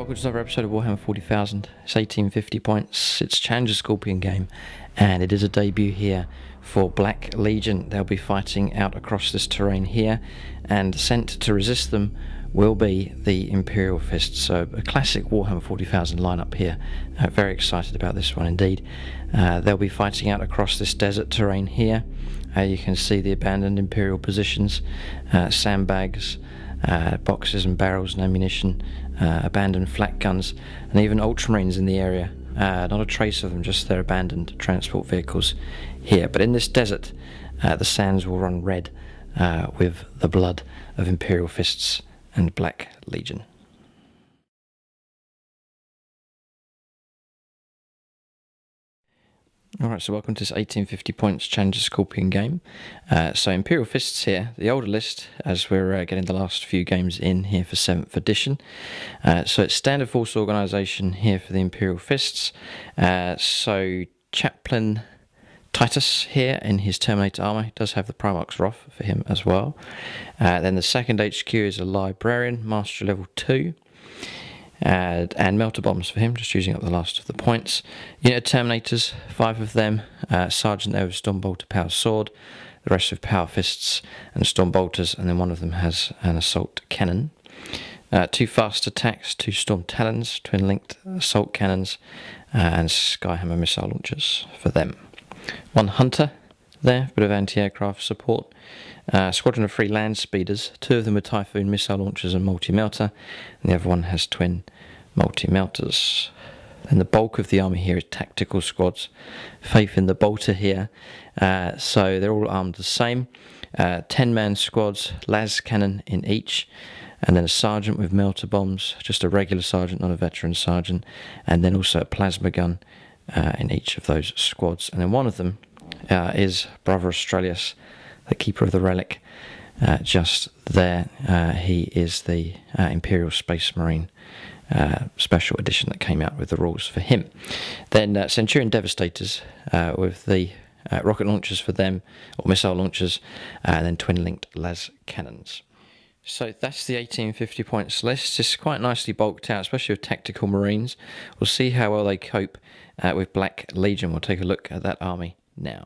welcome to another episode of Warhammer 40,000. It's 1850 points, it's Challenger Scorpion game, and it is a debut here for Black Legion. They'll be fighting out across this terrain here, and sent to resist them will be the Imperial Fists. So a classic Warhammer 40,000 lineup here. Very excited about this one indeed. They'll be fighting out across this desert terrain here. You can see the abandoned Imperial positions, sandbags, boxes and barrels and ammunition, abandoned flak guns, and even ultramarines in the area. Not a trace of them, just their abandoned transport vehicles here. But in this desert, the sands will run red with the blood of Imperial Fists and Black Legion. Alright, so welcome to this 1850 points Challenger Scorpion game. So Imperial Fists here, the older list, as we're getting the last few games in here for 7th edition. So it's standard force organisation here for the Imperial Fists. So Chaplain Titus here in his Terminator armour. He does have the Primarch's Wrath for him as well. Then the second HQ is a Librarian, Master level 2. And melter bombs for him, just using up the last of the points. Unit of Terminators, 5 of them. Sergeant there with Stormbolter Power Sword, the rest with Power Fists and Stormbolters, and then one of them has an Assault Cannon. 2 fast attacks, 2 Storm Talons, twin linked Assault Cannons, and Skyhammer Missile Launchers for them. 1 Hunter there, bit of anti-aircraft support. Squadron of 3 land speeders, 2 of them with Typhoon missile launchers and multi-melter, and the other one has twin multi-melters. And the bulk of the army here is tactical squads. Faith in the bolter here, so they're all armed the same. 10-man squads, las cannon in each, and then a sergeant with melter bombs, just a regular sergeant, not a veteran sergeant, and then also a plasma gun in each of those squads. And then one of them is Brother Australis, the Keeper of the Relic, just there. He is the Imperial Space Marine special edition that came out with the rules for him. Then Centurion Devastators with the rocket launchers for them, or missile launchers, and then twin-linked las cannons. So that's the 1850 points list. It's quite nicely bulked out, especially with tactical marines. We'll see how well they cope with Black Legion. We'll take a look at that army now.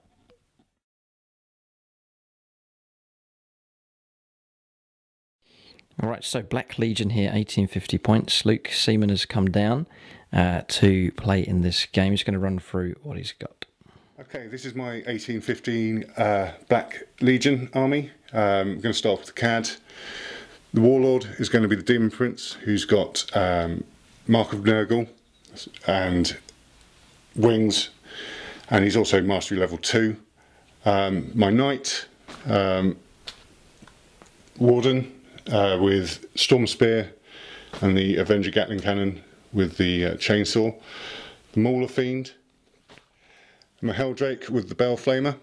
Alright, so Black Legion here, 1850 points. Luke Seaman has come down to play in this game. He's going to run through what he's got. Okay, this is my 1815 Black Legion army. I'm going to start with the CAD. The Warlord is going to be the Demon Prince, who's got Mark of Nurgle and Wings, and he's also Mastery level 2. My Knight, Warden, with Storm Spear and the Avenger Gatling Cannon with the chainsaw. The Mauler Fiend, my Helldrake with the Bell Flamer.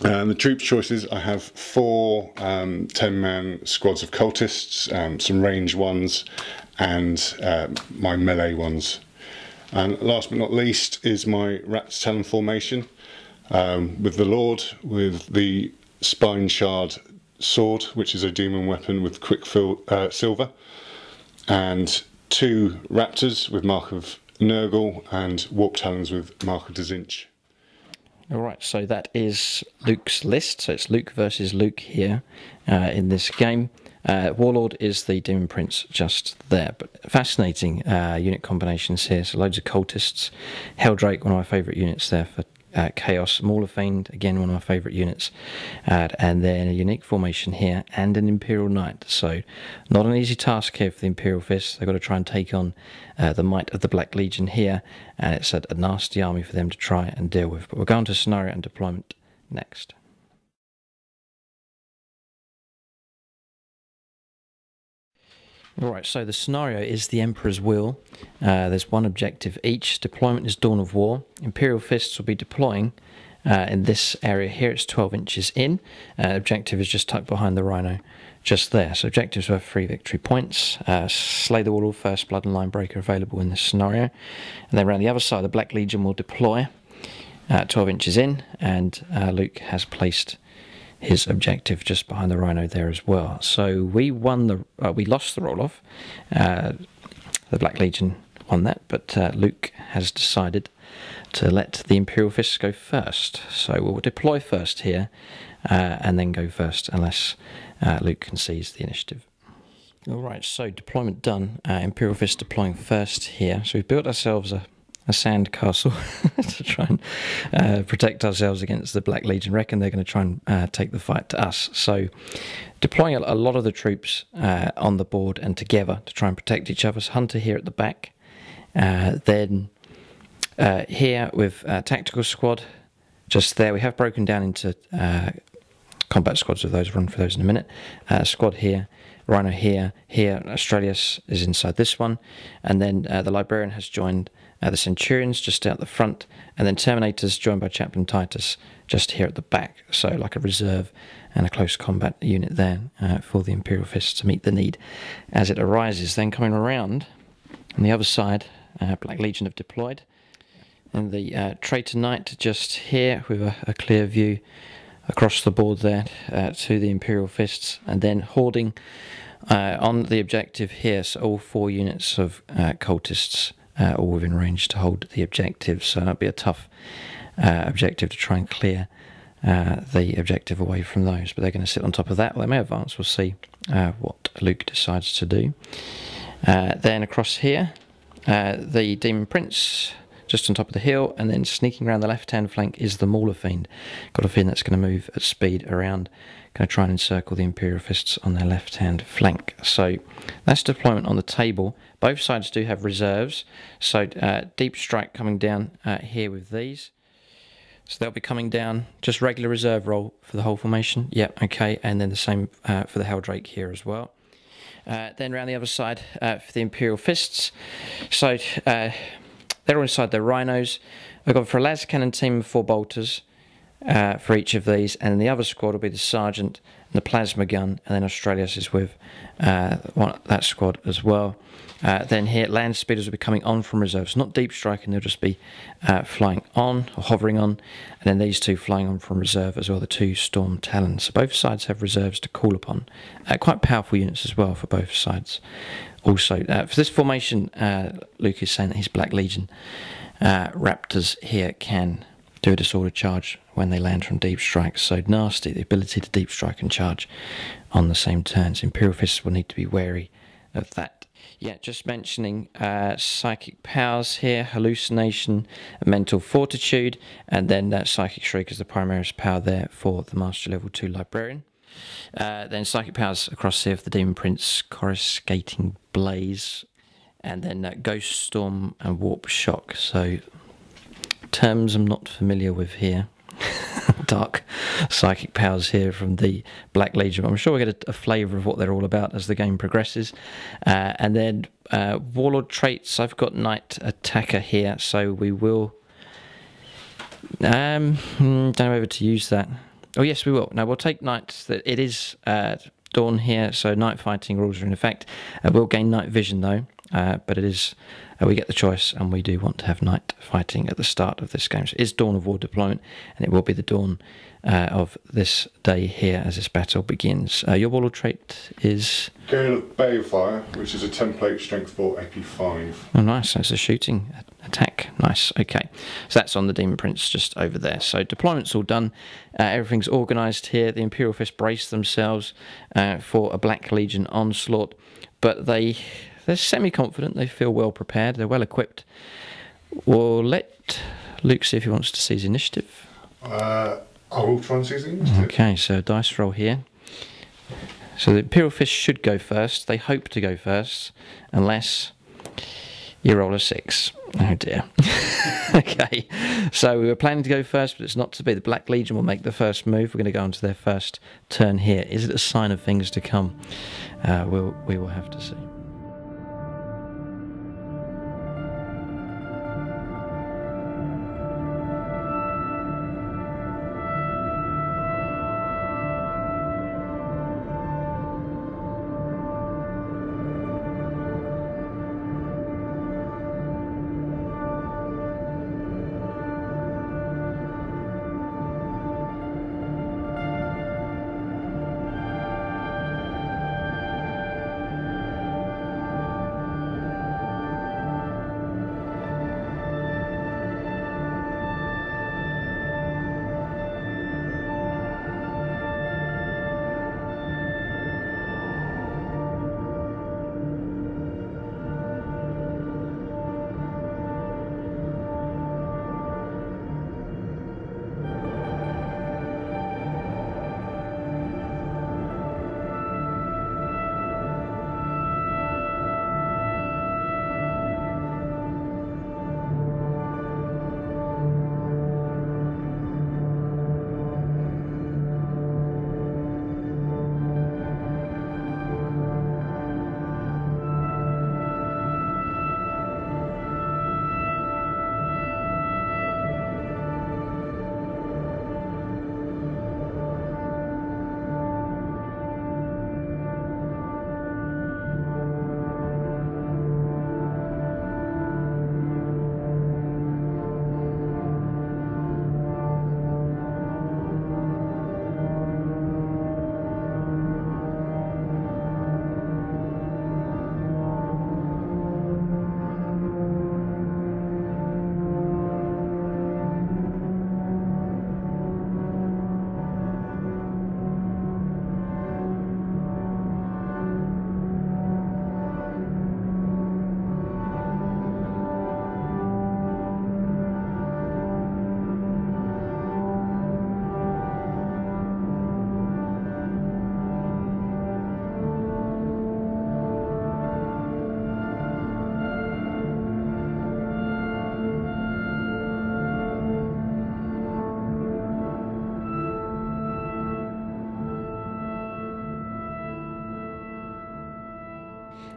And the troops choices, I have 4 10-man squads of cultists, some range ones, and my melee ones. And last but not least is my Rat's Talon formation, with the Lord with the Spine Shard sword, which is a demon weapon with quick silver, and 2 raptors with Mark of Nurgle and warp talons with Mark of Dzinch. Alright, so that is Luke's list. So it's Luke versus Luke here in this game. Warlord is the Demon Prince just there, but fascinating unit combinations here. So loads of cultists. Helldrake, one of my favourite units there for Chaos. Mauler Fiend, again one of my favourite units, and then a unique formation here and an Imperial Knight. So not an easy task here for the Imperial Fists. They've got to try and take on the might of the Black Legion here, and it's a nasty army for them to try and deal with. But we'll go on to scenario and deployment next. Alright, so the scenario is the Emperor's Will. There's 1 objective each. Deployment is Dawn of War. Imperial Fists will be deploying in this area here. It's 12 inches in. Objective is just tucked behind the Rhino, just there. So objectives worth 3 victory points. Slay the Warlord, first blood and line breaker available in this scenario. And then around the other side, the Black Legion will deploy 12 inches in, and Luke has placed his objective just behind the Rhino there as well. So we won the, we lost the roll-off. the Black Legion won that, but Luke has decided to let the Imperial Fists go first. So we'll deploy first here, and then go first, unless Luke concedes the initiative. Alright, so deployment done. Imperial Fists deploying first here. So we've built ourselves a sand castle to try and protect ourselves against the Black Legion. Reckon they're going to try and take the fight to us. So deploying a lot of the troops on the board and together to try and protect each other. So Hunter here at the back. Then here with Tactical Squad, just there. We have broken down into combat squads of those. Run for those in a minute. Squad here. Rhino here, Australis is inside this one, and then the Librarian has joined the Centurions just out the front, and then Terminators joined by Chaplain Titus just here at the back, so like a reserve and a close combat unit there for the Imperial Fists to meet the need as it arises. Then coming around on the other side, Black Legion have deployed, and the Traitor Knight just here with a clear view across the board there to the Imperial Fists, and then hoarding on the objective here, so all 4 units of cultists all within range to hold the objective, so that'll be a tough objective to try and clear the objective away from those, but they're going to sit on top of that. Well, they may advance, we'll see what Luke decides to do. Then across here, the Demon Prince just on top of the hill, and then sneaking around the left-hand flank is the Mauler Fiend. Got a feeling that's going to move at speed around, going to try and encircle the Imperial Fists on their left-hand flank. So that's deployment on the table. Both sides do have reserves, so Deep Strike coming down here with these. So they'll be coming down, just regular reserve roll for the whole formation. Yep, okay, and then the same for the Helldrake here as well. Then around the other side for the Imperial Fists. So they're all inside their Rhinos. I've got for a las cannon team of 4 bolters for each of these, and the other squad will be the sergeant and the plasma gun, and then Australis is with that squad as well. Then here, land speeders will be coming on from reserves, not deep striking, they'll just be flying on or hovering on, and then these 2 flying on from reserve as well, the 2 Storm Talons. So both sides have reserves to call upon. Quite powerful units as well for both sides. Also, for this formation, Luke is saying that his Black Legion Raptors here can do a disorder charge when they land from deep strike. So nasty, the ability to deep strike and charge on the same turns. Imperial Fists will need to be wary of that. Yeah, just mentioning Psychic Powers here, Hallucination, Mental Fortitude, and then Psychic Shriek is the Primaris power there for the Master Level 2 Librarian. Then Psychic Powers across here for the Demon Prince, Coruscating Blaze, and then Ghost Storm and Warp Shock. So terms I'm not familiar with here. Dark Psychic Powers here from the Black Legion. I'm sure we'll get a flavour of what they're all about as the game progresses. And then Warlord traits, I've got Knight Attacker here, so we will... don't know whether to use that. Oh yes, we will. No, we'll take Knight. It is Dawn here, so night fighting rules are in effect. We'll gain night vision though, but it is... we get the choice, and we do want to have night fighting at the start of this game. So it is Dawn of War deployment, and it will be the dawn of this day here as this battle begins. Your warlord trait is... Gale of Balefire, which is a template strength 4 AP 5. Oh nice, that's a shooting attack. Nice, okay. So that's on the Demon Prince just over there. So deployment's all done. Everything's organised here. The Imperial Fists brace themselves for a Black Legion onslaught, but they're semi-confident, they feel well prepared, they're well equipped. We'll let Luke see if he wants to seize initiative. I will try and seize the initiative. Okay, so dice roll here. So the Imperial Fists should go first, they hope to go first, unless you roll a 6. Oh dear. Okay, so we were planning to go first, but it's not to be. The Black Legion will make the first move. We're going to go on to their first turn here. Is it a sign of things to come? We will have to see.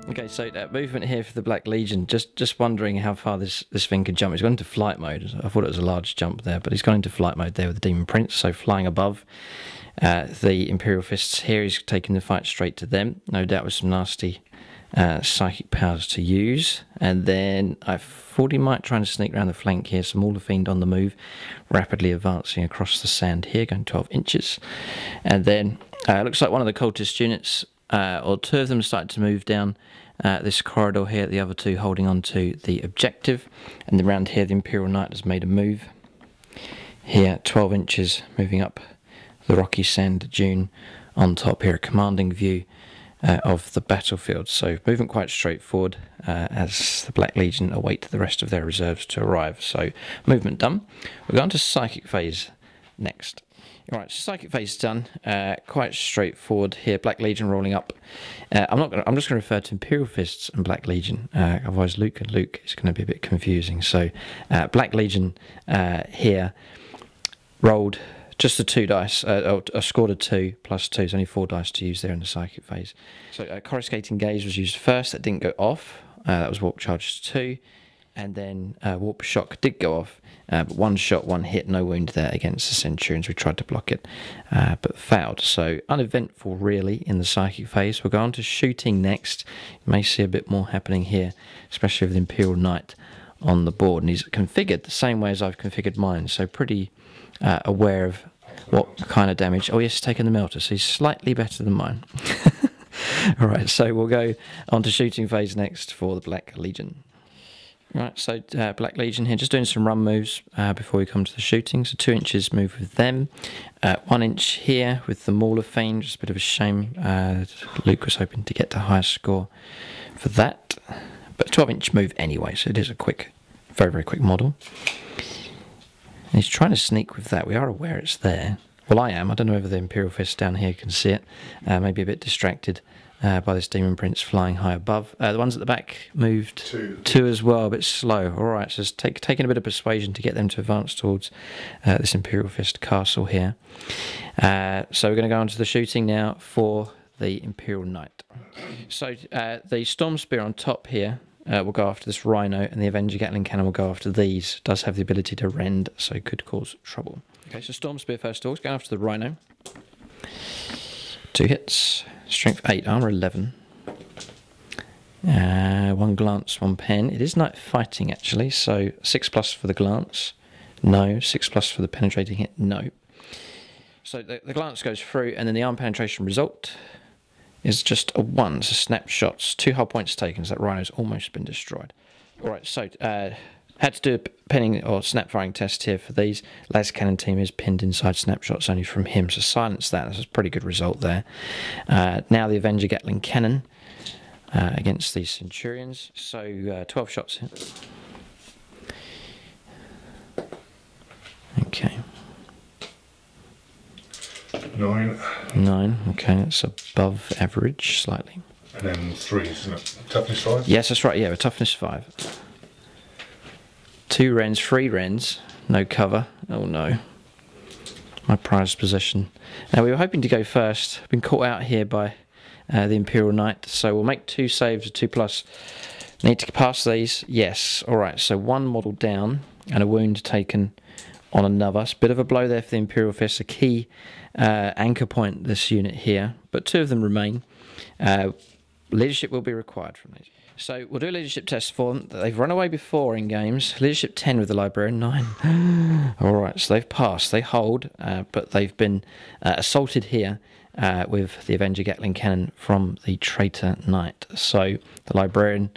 Okay, so movement here for the Black Legion. Just wondering how far this thing can jump. He's gone into flight mode. I thought it was a large jump there, but he's gone into flight mode there with the Demon Prince, so flying above the Imperial Fists here. He's taking the fight straight to them, no doubt with some nasty psychic powers to use. And then I thought he might try and sneak around the flank here. So Mauler Fiend on the move, rapidly advancing across the sand here, going 12 inches. And then it looks like one of the cultist units, or two of them, started to move down this corridor here, the other two holding on to the objective. And then around here the Imperial Knight has made a move here, 12 inches, moving up the rocky sand dune on top here, a commanding view of the battlefield. So movement quite straightforward as the Black Legion await the rest of their reserves to arrive. So movement done. We're going to psychic phase next. Alright, so psychic phase done. Quite straightforward here. Black Legion rolling up. I'm just going to refer to Imperial Fists and Black Legion. Otherwise, Luke and Luke is going to be a bit confusing. So Black Legion here rolled just the 2 dice, scored a 2 plus 2, so only 4 dice to use there in the psychic phase. So Coruscating Gaze was used first, that didn't go off, that was Warp Charge 2, and then Warp Shock did go off, but 1 shot, 1 hit, no wound there against the Centurions. We tried to block it, but failed. So uneventful really in the psychic phase. We'll go on to shooting next. You may see a bit more happening here, especially with the Imperial Knight on the board, and he's configured the same way as I've configured mine, so pretty aware of what kind of damage. Oh yes, taking the melter, so he's slightly better than mine. Alright, so we'll go on to shooting phase next for the Black Legion. Right, so Black Legion here, just doing some run moves before we come to the shooting. So 2 inches move with them, 1 inch here with the Mauler Fiend, just a bit of a shame. Luke was hoping to get the highest score for that, but 12-inch move anyway, so it is a quick, very, very quick model. And he's trying to sneak with that. We are aware it's there. Well, I am. I don't know whether the Imperial Fist down here can see it. Maybe a bit distracted by this Demon Prince flying high above. The ones at the back moved 2 as well, a bit slow. All right, so it's taking a bit of persuasion to get them to advance towards this Imperial Fist castle here. So we're going to go on to the shooting now for the Imperial Knight. So the Storm Spear on top here will go after this Rhino, and the Avenger Gatling Cannon will go after these. Does have the ability to rend, so could cause trouble. Okay, so Storm Spear first of all, going after the Rhino. 2 hits, strength 8, armor 11. 1 glance, 1 pen. It is night fighting actually, so 6+ for the glance. No. 6+ for the penetrating hit. No. So the glance goes through, and then the arm penetration result is just a 1, so snapshots, 2 hull points taken, so that Rhino's almost been destroyed. Alright, so had to do a pinning or snap firing test here for these. Las Cannon team is pinned inside snapshots only from him, so silence that. That's a pretty good result there. Now the Avenger Gatling Cannon against these Centurions, so 12 shots here. Okay. 9, okay, that's above average slightly. And then 3, isn't it? Toughness 5? Yes, that's right, yeah, a toughness 5. 2 rends, 3 rends, no cover. Oh no. My prized possession. Now we were hoping to go first, been caught out here by the Imperial Knight, so we'll make 2 saves, a 2+. Need to pass these, yes. Alright, so 1 model down and a wound taken on another. It's a bit of a blow there for the Imperial Fist, a key anchor point this unit here, but 2 of them remain. Leadership will be required from these. So we'll do a leadership test for them. They've run away before in games. Leadership 10 with the Librarian, 9. Alright, so they've passed, they hold, but they've been assaulted here with the Avenger Gatling Cannon from the Traitor Knight. So the Librarian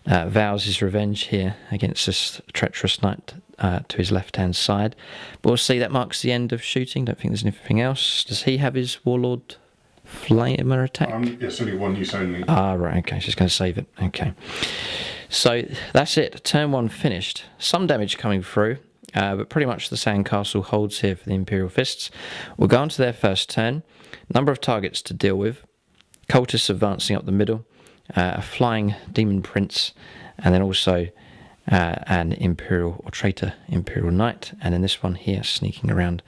vows his revenge here against this treacherous knight to his left-hand side. But we'll see, that marks the end of shooting. Don't think there's anything else. Does he have his Warlord Flamer attack? Yes, only 1 use only. Ah, right, okay, she's going to save it. Okay. So that's it. Turn 1 finished. Some damage coming through, but pretty much the sandcastle holds here for the Imperial Fists. We'll go on to their first turn. Number of targets to deal with. Cultists advancing up the middle. A flying Demon Prince, and then also an Imperial or Traitor Imperial Knight, and then this one here sneaking around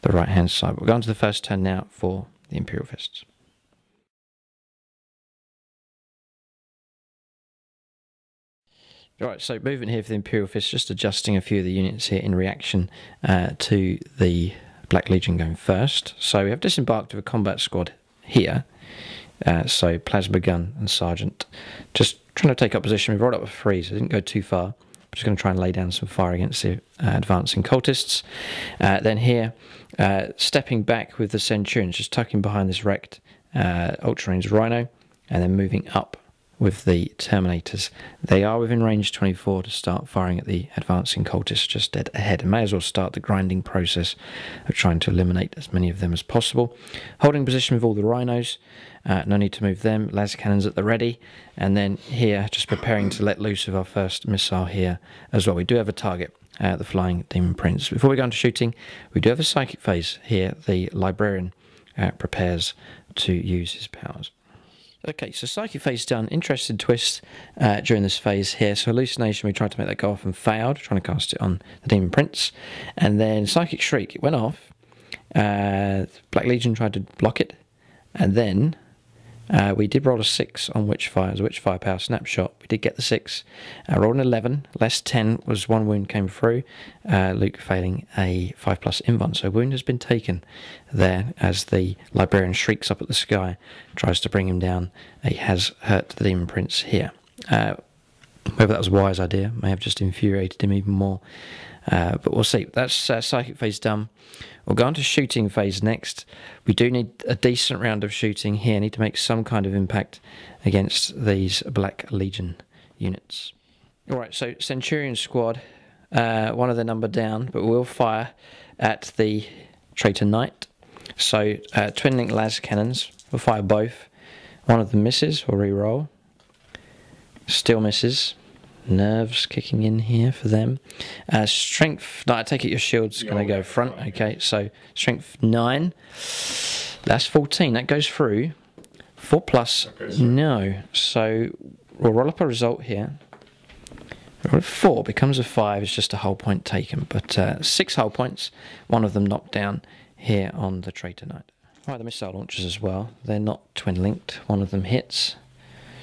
the right hand side. We'll go on to the first turn now for the Imperial Fists. Alright, so movement here for the Imperial Fists, just adjusting a few of the units here in reaction to the Black Legion going first. So we have disembarked with a combat squad here. So Plasma Gun and Sergeant. Just trying to take up position. We've rolled up a 3, so I didn't go too far. I'm just going to try and lay down some fire against the advancing cultists. Then here, stepping back with the Centurions, just tucking behind this wrecked ultra-range Rhino, and then moving up with the Terminators. They are within range 24 to start firing at the advancing cultists just dead ahead, and may as well start the grinding process of trying to eliminate as many of them as possible. Holding position with all the Rhinos, no need to move them. Las cannons at the ready, and then here just preparing to let loose of our first missile here as well. We do have a target, the Flying Demon Prince. Before we go into shooting, we do have a psychic phase here. The Librarian prepares to use his powers. Okay, so Psychic Phase done. Interesting twist during this phase here. So Hallucination, we tried to make that go off and failed, trying to cast it on the Demon Prince. And then Psychic Shriek, it went off. Black Legion tried to block it. And then we did roll a 6 on Witchfire. As a Witchfire power snapshot, we did get the 6. Rolled an 11, less 10 was 1 wound came through. Luke failing a 5+ invuln. So wound has been taken there as the Librarian shrieks up at the sky, tries to bring him down. He has hurt the Demon Prince here. Whether that was a wise idea, may have just infuriated him even more. But we'll see. That's Psychic Phase done. We'll go on to Shooting Phase next. We do need a decent round of shooting here. Need to make some kind of impact against these Black Legion units. Alright, so Centurion squad, one of the number down, but we'll fire at the Traitor Knight. So Twin Link Las Cannons, we'll fire both. One of them misses, we'll re-roll. Still misses. Nerves kicking in here for them. Strength, no, I take it your shield's going to go front. Okay, so strength 9. That's 14. That goes through. 4+, no. So we'll roll up a result here. Roll a 4 becomes a 5. It's just a hull point taken. But 6 hull points. One of them knocked down here on the Traitor Knight. Right, the missile launchers as well. They're not twin linked. One of them hits.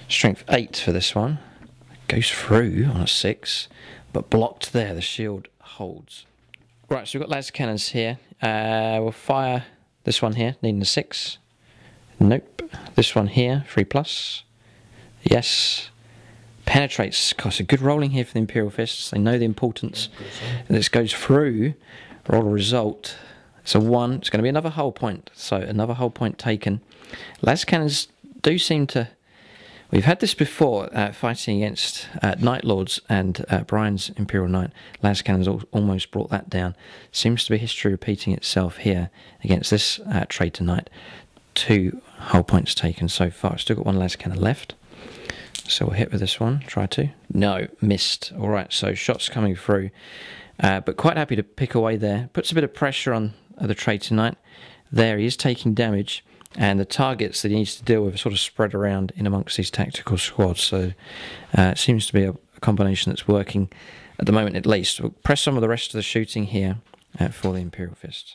Strength 8 for this one. Goes through on a 6, but blocked there. The shield holds. Right, so we've got Las Cannons here. We'll fire this one here, needing a 6. Nope. This one here, 3+. Yes. Penetrates. Gosh, a good rolling here for the Imperial Fists. They know the importance. And this goes through. Roll a result. It's a 1. It's going to be another hull point. So another hull point taken. Las Cannons do seem to... We've had this before, fighting against Night Lords and Brian's Imperial Knight. Las Cannons almost brought that down. Seems to be history repeating itself here against this Traitor Knight. 2 hull points taken so far. Still got 1 Las Cannon left. So we'll hit with this one. Try to. No, missed. Alright, so shots coming through. But quite happy to pick away there. Puts a bit of pressure on the Traitor Knight. There, he is taking damage. And the targets that he needs to deal with are sort of spread around in amongst these tactical squads. So it seems to be a combination that's working at the moment at least. We'll press some of the rest of the shooting here for the Imperial Fists.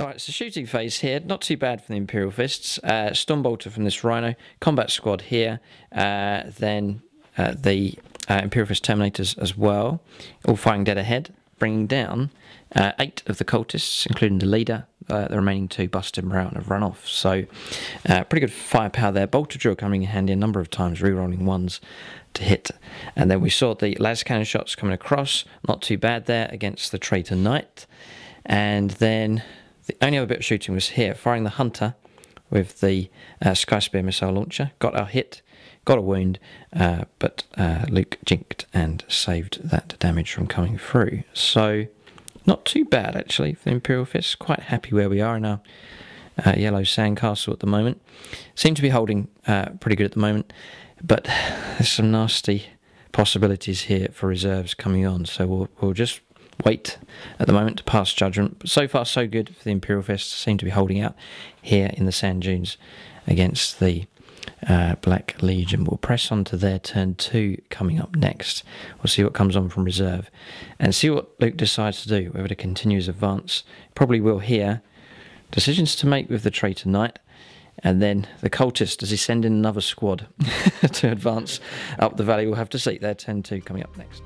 Alright, so shooting phase here. Not too bad for the Imperial Fists. Stormbolter from this Rhino. Combat squad here. Then the Imperial Fist Terminators as well. All firing dead ahead. Bringing down 8 of the cultists, including the leader. The remaining 2 busted him out and have run off. So pretty good firepower there. Bolter drill coming in handy a number of times, re-rolling 1s to hit. And then we saw the las cannon shots coming across. Not too bad there against the Traitor Knight. And then the only other bit of shooting was here, firing the Hunter with the Sky Spear missile launcher. Got our hit, got a wound, but Luke jinked and saved that damage from coming through. So not too bad, actually, for the Imperial Fists. Quite happy where we are in our yellow sandcastle at the moment. Seem to be holding pretty good at the moment, but there's some nasty possibilities here for reserves coming on. So we'll just wait at the moment to pass judgment. But so far, so good for the Imperial Fists. Seem to be holding out here in the sand dunes against the Black Legion. We'll press on to their turn 2 coming up next. We'll see what comes on from reserve and see what Luke decides to do, whether to continue his advance. Probably will here. Decisions to make with the Traitor Knight, And then the cultist, does he send in another squad to advance up the valley? We'll have to see. They're 10-2 coming up next.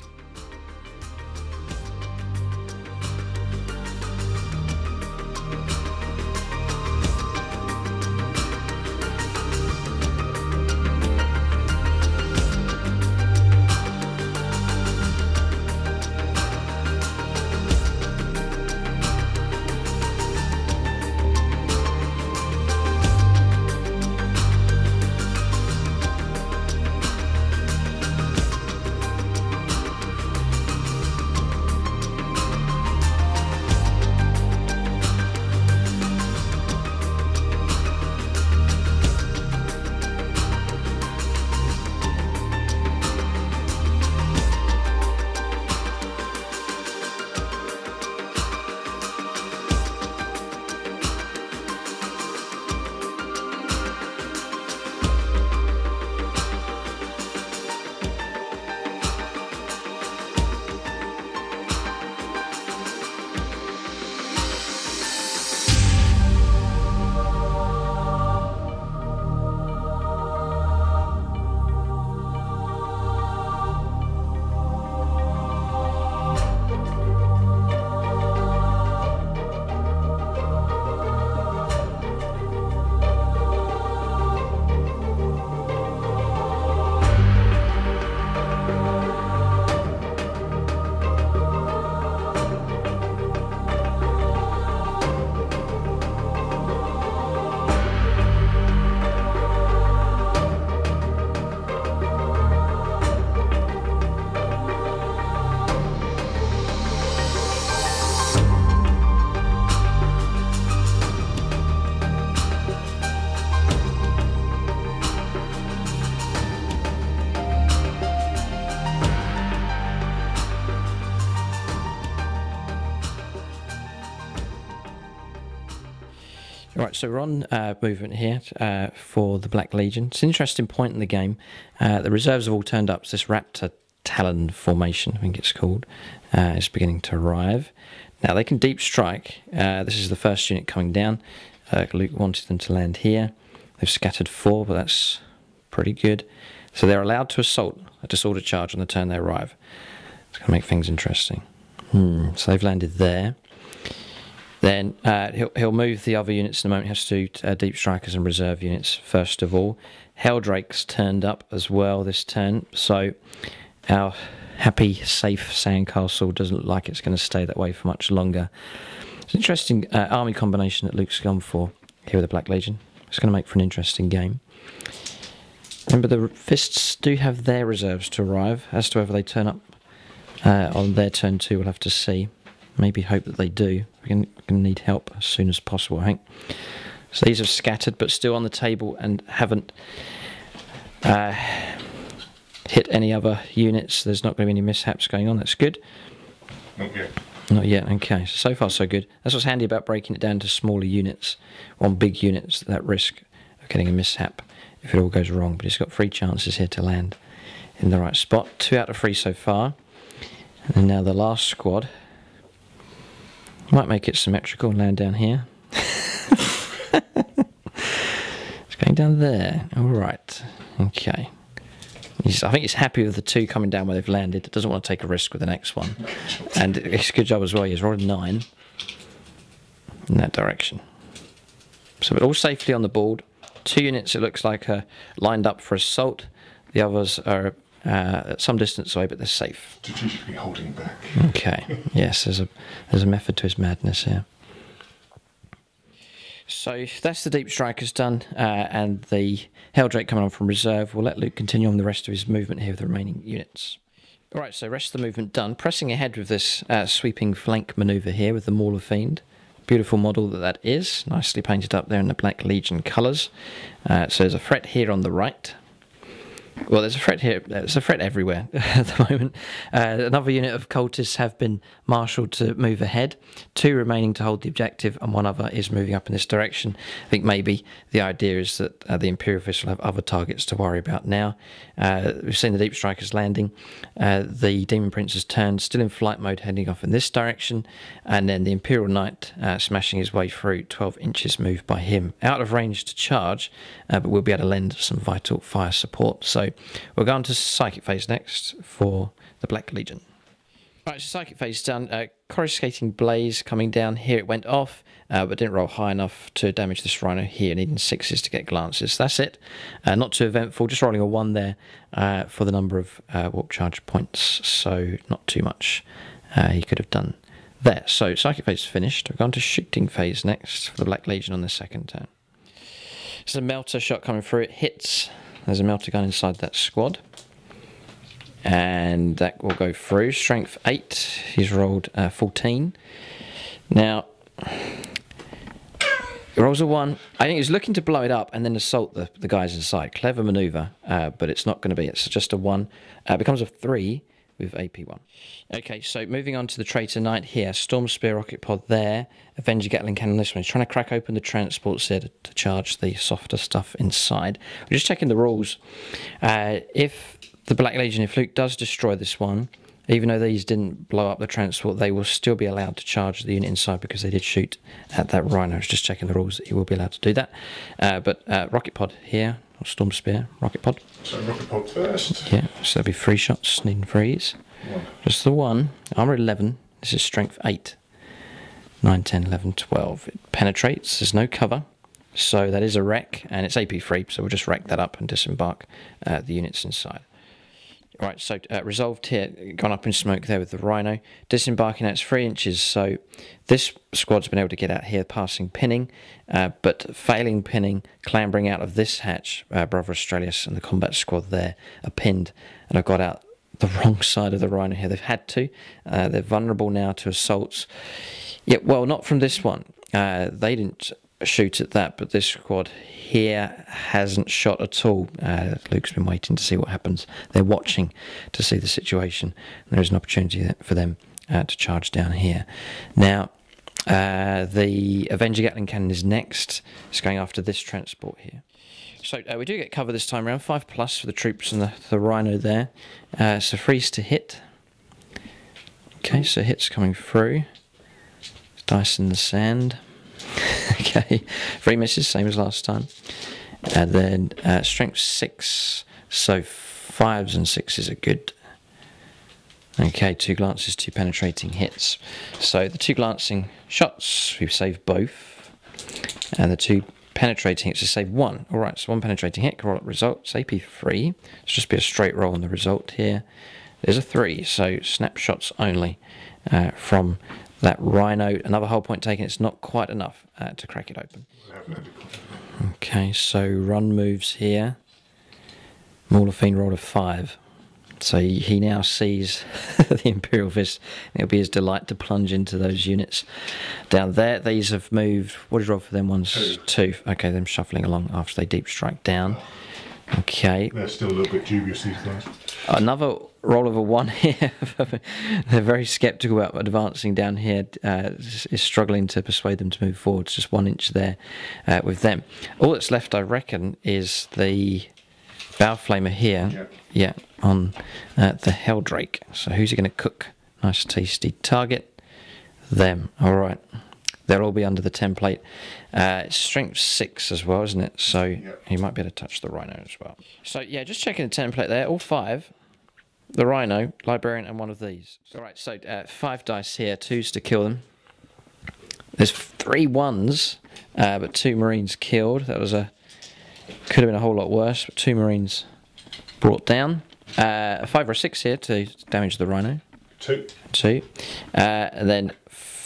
Right, so we're on movement here for the Black Legion. It's an interesting point in the game. The reserves have all turned up. So this Raptor Talon formation, I think it's called, is beginning to arrive. Now they can deep strike. This is the first unit coming down. Luke wanted them to land here. They've scattered 4, but that's pretty good. So they're allowed to assault a disorder charge on the turn they arrive. It's going to make things interesting. So they've landed there. Then he'll move the other units in a moment. He has to do deep strikers and reserve units first of all. Helldrake's turned up as well this turn, so our happy, safe sandcastle doesn't look like it's going to stay that way for much longer. It's an interesting army combination that Luke's gone for here with the Black Legion. It's going to make for an interesting game. Remember, the Fists do have their reserves to arrive. As to whether they turn up on their turn 2, we'll have to see. Maybe hope that they do. We're going to need help as soon as possible, I think. So these have scattered, but still on the table and haven't hit any other units. There's not going to be any mishaps going on. That's good. Not yet. Not yet. Okay. So far, so good. That's what's handy about breaking it down to smaller units. One big unit's that risk of getting a mishap if it all goes wrong. But he's got 3 chances here to land in the right spot. 2 out of 3 so far. And now the last squad. Might make it symmetrical and land down here. It's going down there. All right. Okay. I think he's happy with the 2 coming down where they've landed. Doesn't want to take a risk with the next one. And it's a good job as well. He's rolled a 9 in that direction. So we're all safely on the board. 2 units, it looks like, are lined up for assault. The others are at some distance away, but they're safe. Strategically holding back. Okay. Yes, there's a method to his madness here. So that's the deep strikers done, and the Helldrake coming on from reserve. We'll let Luke continue on the rest of his movement here with the remaining units. Alright, so rest of the movement done. Pressing ahead with this sweeping flank manoeuvre here with the Mauler Fiend. Beautiful model that is. Nicely painted up there in the Black Legion colours. So there's a threat here on the right. Well, there's a threat here. There's a threat everywhere at the moment. Another unit of cultists have been marshalled to move ahead. 2 remaining to hold the objective, and 1 other is moving up in this direction. I think maybe the idea is that the Imperial Fists will have other targets to worry about now. We've seen the Deep Strikers landing. The Demon Prince has turned, still in flight mode, heading off in this direction. And then the Imperial Knight smashing his way through, 12 inches move by him. Out of range to charge, but we'll be able to lend some vital fire support. So we'll go on to Psychic Phase next for the Black Legion. Right, so Psychic Phase done. Coruscating Blaze coming down here. It went off, but didn't roll high enough to damage this Rhino here, needing 6s to get glances. That's it. Not too eventful, just rolling a 1 there for the number of warp charge points, so not too much he could have done there. So Psychic Phase is finished. We're going to Shooting Phase next for the Black Legion on the second turn. There's a melter shot coming through. It hits. There's a melter gun inside that squad. And that will go through. Strength 8. He's rolled 14. Now, he rolls a 1. I think he's looking to blow it up and then assault the guys inside. Clever maneuver, but it's not going to be. It's just a 1. It becomes a 3 with AP1. Okay, so moving on to the Traitor Knight here. Storm Spear Rocket Pod there. Avenger Gatling Cannon this one. He's trying to crack open the transports here to charge the softer stuff inside. We're just checking the rules. If the Black Legion, if Luke does destroy this one, even though these didn't blow up the transport, they will still be allowed to charge the unit inside because they did shoot at that Rhino. I was just checking the rules that he will be allowed to do that. But Rocket Pod here, or Storm Spear, Rocket Pod. So Rocket Pod first. Yeah, so there'll be 3 shots, needing 3s. 1. Just the 1. Armor 11. This is Strength 8. 9, 10, 11, 12. It penetrates. There's no cover. So that is a wreck, and it's AP free, so we'll just wreck that up and disembark the units inside. Right, so resolved here, gone up in smoke there with the Rhino. Disembarking at 3 inches, so this squad's been able to get out here passing pinning, but failing pinning, clambering out of this hatch, Brother Australis and the combat squad there are pinned, and I've got out the wrong side of the Rhino here. They've had to. They're vulnerable now to assaults. Yeah, well, not from this one. They didn't shoot at that, but this squad here hasn't shot at all. Luke's been waiting to see what happens. They're watching to see the situation. There is an opportunity for them to charge down here. Now, the Avenger Gatling Cannon is next. It's going after this transport here. So we do get cover this time around. 5+ for the troops and the Rhino there. So 3s to hit. Okay, so hits coming through. Dice in the sand. Okay, 3 misses, same as last time. And then strength 6, so 5s and 6s are good. Okay, 2 glances, 2 penetrating hits. So the 2 glancing shots, we've saved both. And the 2 penetrating hits, we saved 1. Alright, so 1 penetrating hit, can roll up results, AP3. Let's just be a straight roll on the result here. There's a 3, so snapshots only from that Rhino. Another whole point taken. It's not quite enough to crack it open. Okay, so run moves here. Mauler Fiend rolled a 5. So he now sees the Imperial Fist. It'll be his delight to plunge into those units down there. These have moved. What did you roll for them ones? 2. Okay, them shuffling along after they deep strike down. Okay. They're still a little bit dubious, these guys. Another roll of a 1 here. They're very sceptical about advancing down here. Is struggling to persuade them to move forward. It's just 1 inch there with them. All that's left, I reckon, is the Bow Flamer here. Yep. Yeah, on the Helldrake. So who's he going to cook? Nice tasty target. Them. All right. They'll all be under the template. It's strength 6 as well, isn't it? So yep. He might be able to touch the Rhino as well. So yeah, just checking the template there. All 5. The Rhino, Librarian, and 1 of these. All right, so 5 dice here. 2s to kill them. There's 3 1s, but 2 Marines killed. That was could have been a whole lot worse, but 2 Marines brought down. A 5 or a 6 here to damage the Rhino. 2. And then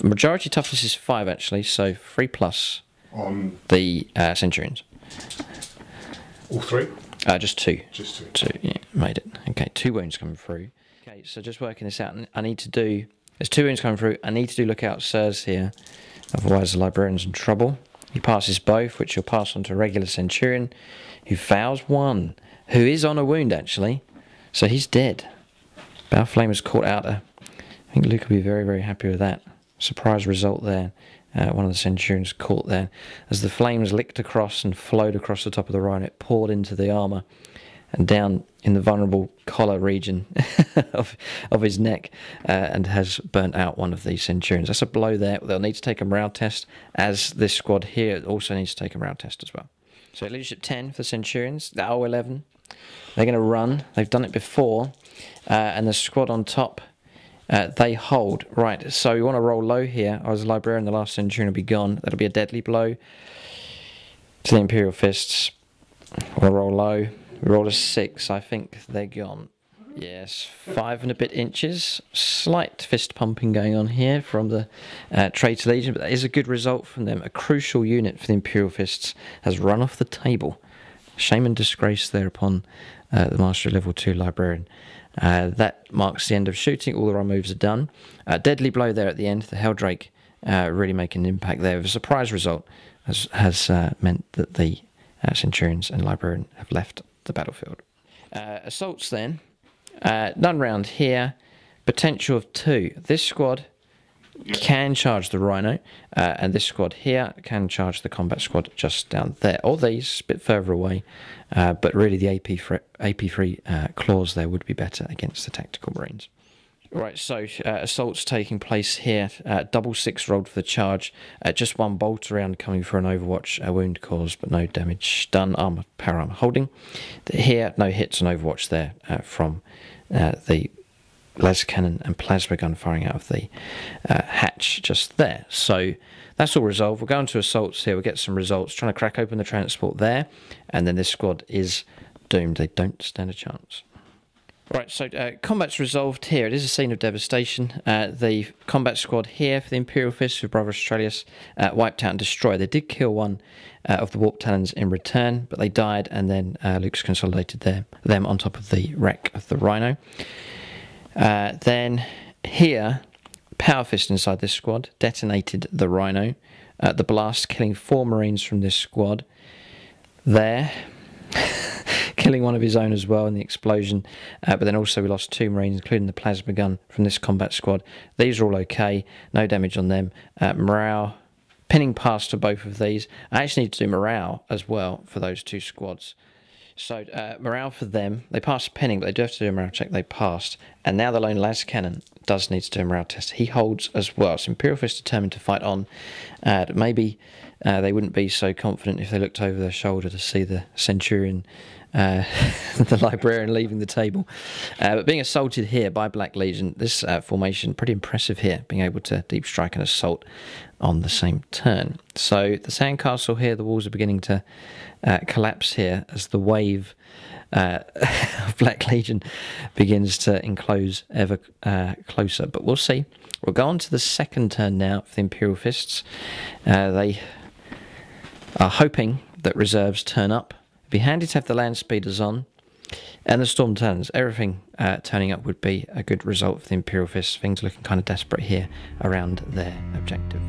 majority toughness is 5 actually, so 3+ on the Centurions. All 3? Just 2. Just 2. 2, yeah, made it. Okay, 2 wounds coming through. Okay, so just working this out, I need to do... There's 2 wounds coming through. I need to do Lookout Sirs here, otherwise the Librarian's in trouble. He passes both, which he'll pass on to a regular Centurion, who fails 1. who is on a wound actually, so he's dead. Balflamer's caught out. I think Luke will be very, very happy with that. Surprise result there. One of the Centurions caught there. As the flames licked across and flowed across the top of the Rhino, it poured into the armour and down in the vulnerable collar region of his neck, and has burnt out one of these Centurions. That's a blow there. They'll need to take a morale test, as this squad here also needs to take a morale test as well. So leadership 10 for the Centurions. The O11. They're going to run. They've done it before. And the squad on top, they hold. Right, so we want to roll low here. I was a Librarian, the last Centurion will be gone. That'll be a deadly blow to the Imperial Fists. We'll roll low. We roll a 6. I think they're gone. Yes, 5 and a bit inches. Slight fist pumping going on here from the Traitor Legion, but that is a good result from them. A crucial unit for the Imperial Fists has run off the table. Shame and disgrace there upon the Mastery Level 2 Librarian. That marks the end of shooting. All the run moves are done. Deadly blow there at the end. The Helldrake really making an impact there. A surprise result has meant that the Centurions and Librarian have left the battlefield. Assaults then. None round here. Potential of 2. This squad can charge the Rhino, and this squad here can charge the combat squad just down there, or these a bit further away, but really the AP3 claws there would be better against the tactical Marines. Right, so assaults taking place here. Double 6 rolled for the charge. Just 1 bolt around coming for an Overwatch, a wound caused but no damage done. Power armor holding. Here, no hits on Overwatch there from the las cannon and plasma gun firing out of the hatch just there. So that's all resolved. We'll go into assaults here. We'll get some results. Trying to crack open the transport there, and then this squad is doomed. They don't stand a chance. Right, so combat's resolved here. It is a scene of devastation. The combat squad here for the Imperial Fists with Brother Australis wiped out and destroyed. They did kill one of the Warp Talons in return, but they died, and then Luke's consolidated them on top of the wreck of the Rhino. Then here, Power Fist inside this squad detonated the Rhino. The blast killing 4 Marines from this squad. There. Killing one of his own as well in the explosion, but then also we lost 2 Marines, including the plasma gun from this combat squad. These are all okay, no damage on them. Morale, pinning pass to both of these. I actually need to do morale as well for those 2 squads. So morale for them, they passed pinning, but they do have to do a morale check. They passed, and now the lone las cannon does need to do a morale test. He holds as well, so Imperial Fist determined to fight on. Maybe they wouldn't be so confident if they looked over their shoulder to see the Centurion, the Librarian leaving the table. But being assaulted here by Black Legion, this formation, pretty impressive here, being able to deep strike and assault on the same turn. So the sandcastle here, the walls are beginning to collapse here as the wave of Black Legion begins to enclose ever closer. But we'll see. We'll go on to the second turn now for the Imperial Fists. They are hoping that reserves turn up. It'd be handy to have the land speeders on and the storm talons. Everything turning up would be a good result for the Imperial Fists. Things looking kind of desperate here around their objective.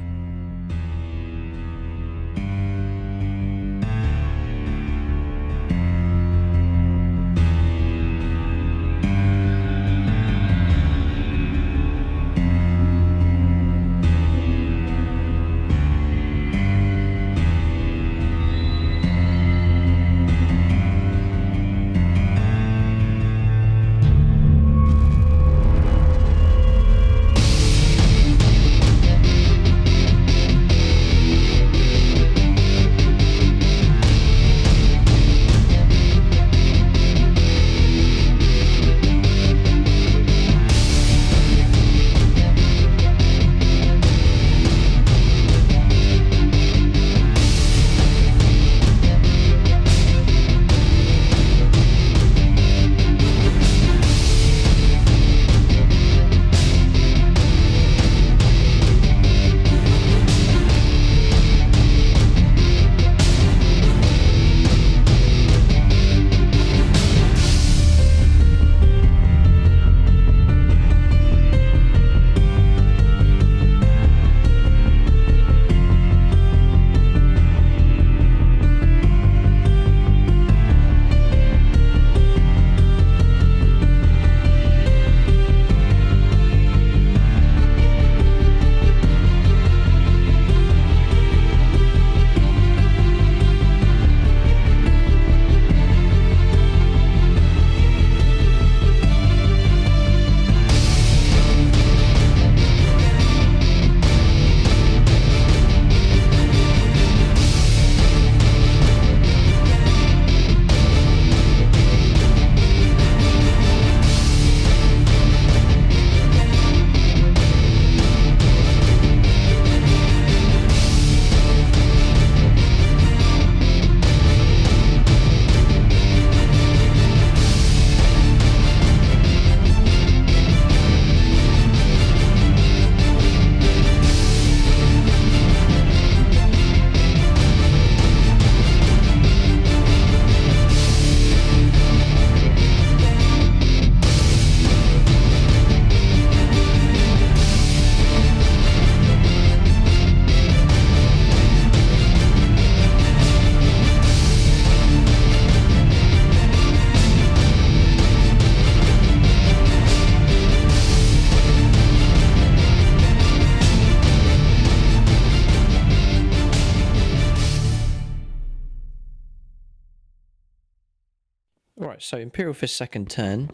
Right, so Imperial Fist second turn.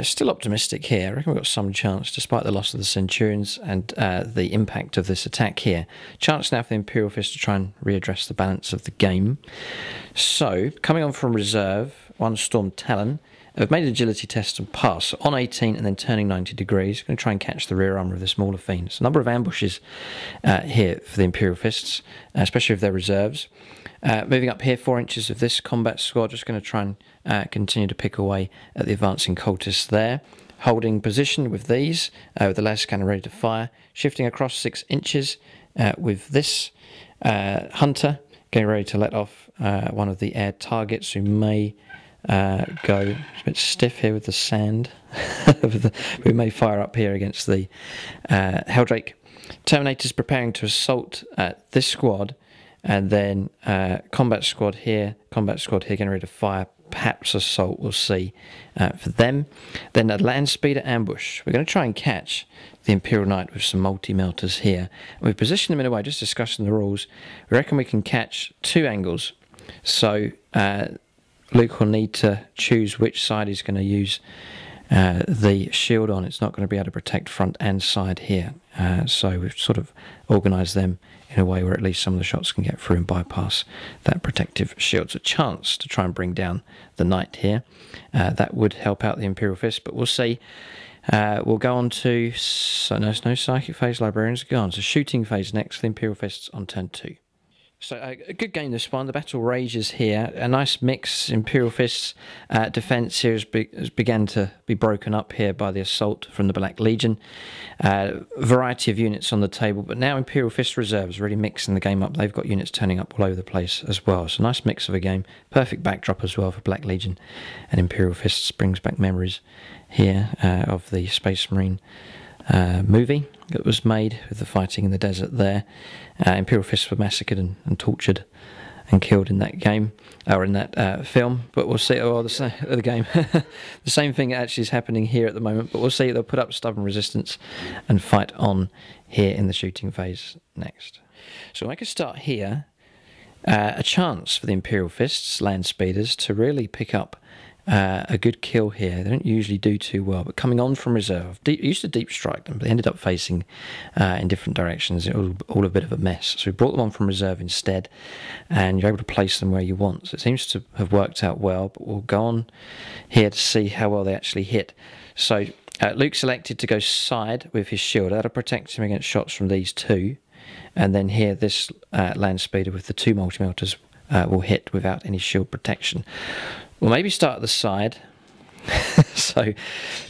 Still optimistic here. I reckon we've got some chance, despite the loss of the Centurions and the impact of this attack here. Chance now for the Imperial Fist to try and readdress the balance of the game. So, coming on from reserve, one Storm Talon. I've made an agility test and pass on 18 and then turning 90 degrees. Going to try and catch the rear armour of the smaller fiends. A number of ambushes here for the Imperial Fists, especially if they're reserves. Moving up here, 4 inches of this combat squad. Just going to try and continue to pick away at the advancing cultists there. Holding position with these, with the laser scanner ready to fire. Shifting across 6 inches with this hunter. Getting ready to let off one of the air targets who may go. It's a bit stiff here with the sand. We may fire up here against the Helldrake. Terminator's preparing to assault this squad, and then combat squad here, getting ready to fire. Perhaps assault, we'll see for them. Then a land speeder ambush. We're going to try and catch the Imperial Knight with some multi-melters here. We've positioned them in a way, just discussing the rules. We reckon we can catch 2 angles. So Luke will need to choose which side he's going to use the shield on. It's not going to be able to protect front and side here. So we've sort of organised them in a way where at least some of the shots can get through and bypass that protective shield. It's a chance to try and bring down the knight here. That would help out the Imperial Fist, but we'll see. We'll go on to... So no psychic phase, librarians are gone. So shooting phase next for the Imperial Fists on turn 2. So a good game this one. The battle rages here. A nice mix. Imperial Fists defence here has began to be broken up here by the assault from the Black Legion. Variety of units on the table, but now Imperial Fist reserves really mixing the game up. They've got units turning up all over the place as well. So nice mix of a game. Perfect backdrop as well for Black Legion and Imperial Fists. Brings back memories here of the Space Marine movie that was made with the fighting in the desert there. Imperial Fists were massacred and tortured and killed in that game, or in that film, but we'll see. The game. The same thing actually is happening here at the moment, but we'll see. They'll put up stubborn resistance and fight on here in the shooting phase next. So we'll make a start here. A chance for the Imperial Fists, land speeders, to really pick up a good kill here. They don't usually do too well, but coming on from reserve, used to deep strike them, but they ended up facing in different directions. It was all a bit of a mess. So we brought them on from reserve instead, and you're able to place them where you want. So it seems to have worked out well, but we'll go on here to see how well they actually hit. So Luke selected to go side with his shield. That'll protect him against shots from these 2. And then here, this land speeder with the 2 multi-melters will hit without any shield protection. We'll maybe start at the side. So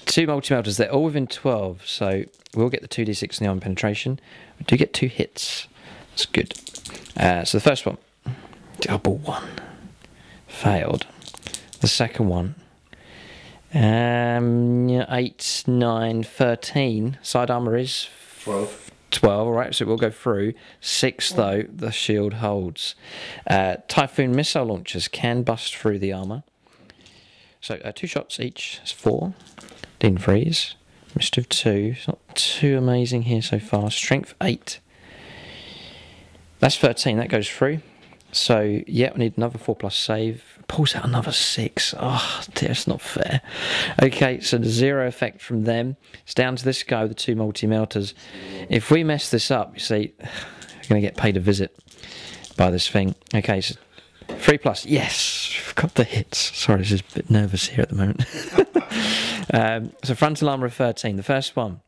2 multi-melters, they're all within 12, so we'll get the 2d6 in the armor penetration. We do get 2 hits. That's good. So the first one, double 1. Failed. The second one, 8, 9, 13. Side armor is 12, alright, so it will go through. 6 though, the shield holds. Typhoon missile launchers can bust through the armor. So 2 shots each, that's 4. Didn't freeze. Mischief 2, it's not too amazing here so far. Strength 8. That's 13, that goes through. So yeah, we need another 4+ save. Pulls out another 6. Oh dear, it's not fair. Okay, so the 0 effect from them. It's down to this guy with the 2 multi-melters. If we mess this up, you see, we're going to get paid a visit by this thing. Okay, so 3+. Yes, we've got the hits. Sorry, this is a bit nervous here at the moment. So frontal armor of 13. The first one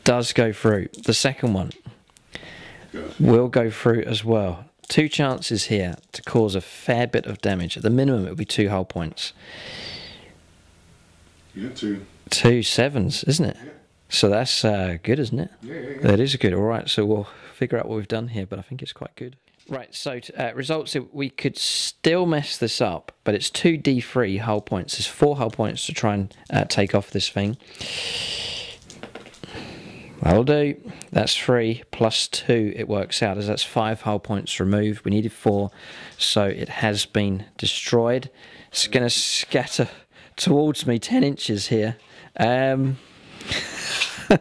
does go through. The second one will go through as well. 2 chances here to cause a fair bit of damage. At the minimum, it would be 2 hull points. Yeah, 2. 2 sevens, isn't it? Yeah. So that's good, isn't it? Yeah. That is good. All right, so we'll figure out what we've done here, but I think it's quite good. Right, so results, we could still mess this up, but it's 2d3 hull points. There's 4 hull points to try and take off this thing. That'll do. That's 3 + 2 it works out, as that's 5 hull points removed. We needed 4, so it has been destroyed. It's going to scatter towards me 10 inches here. Is that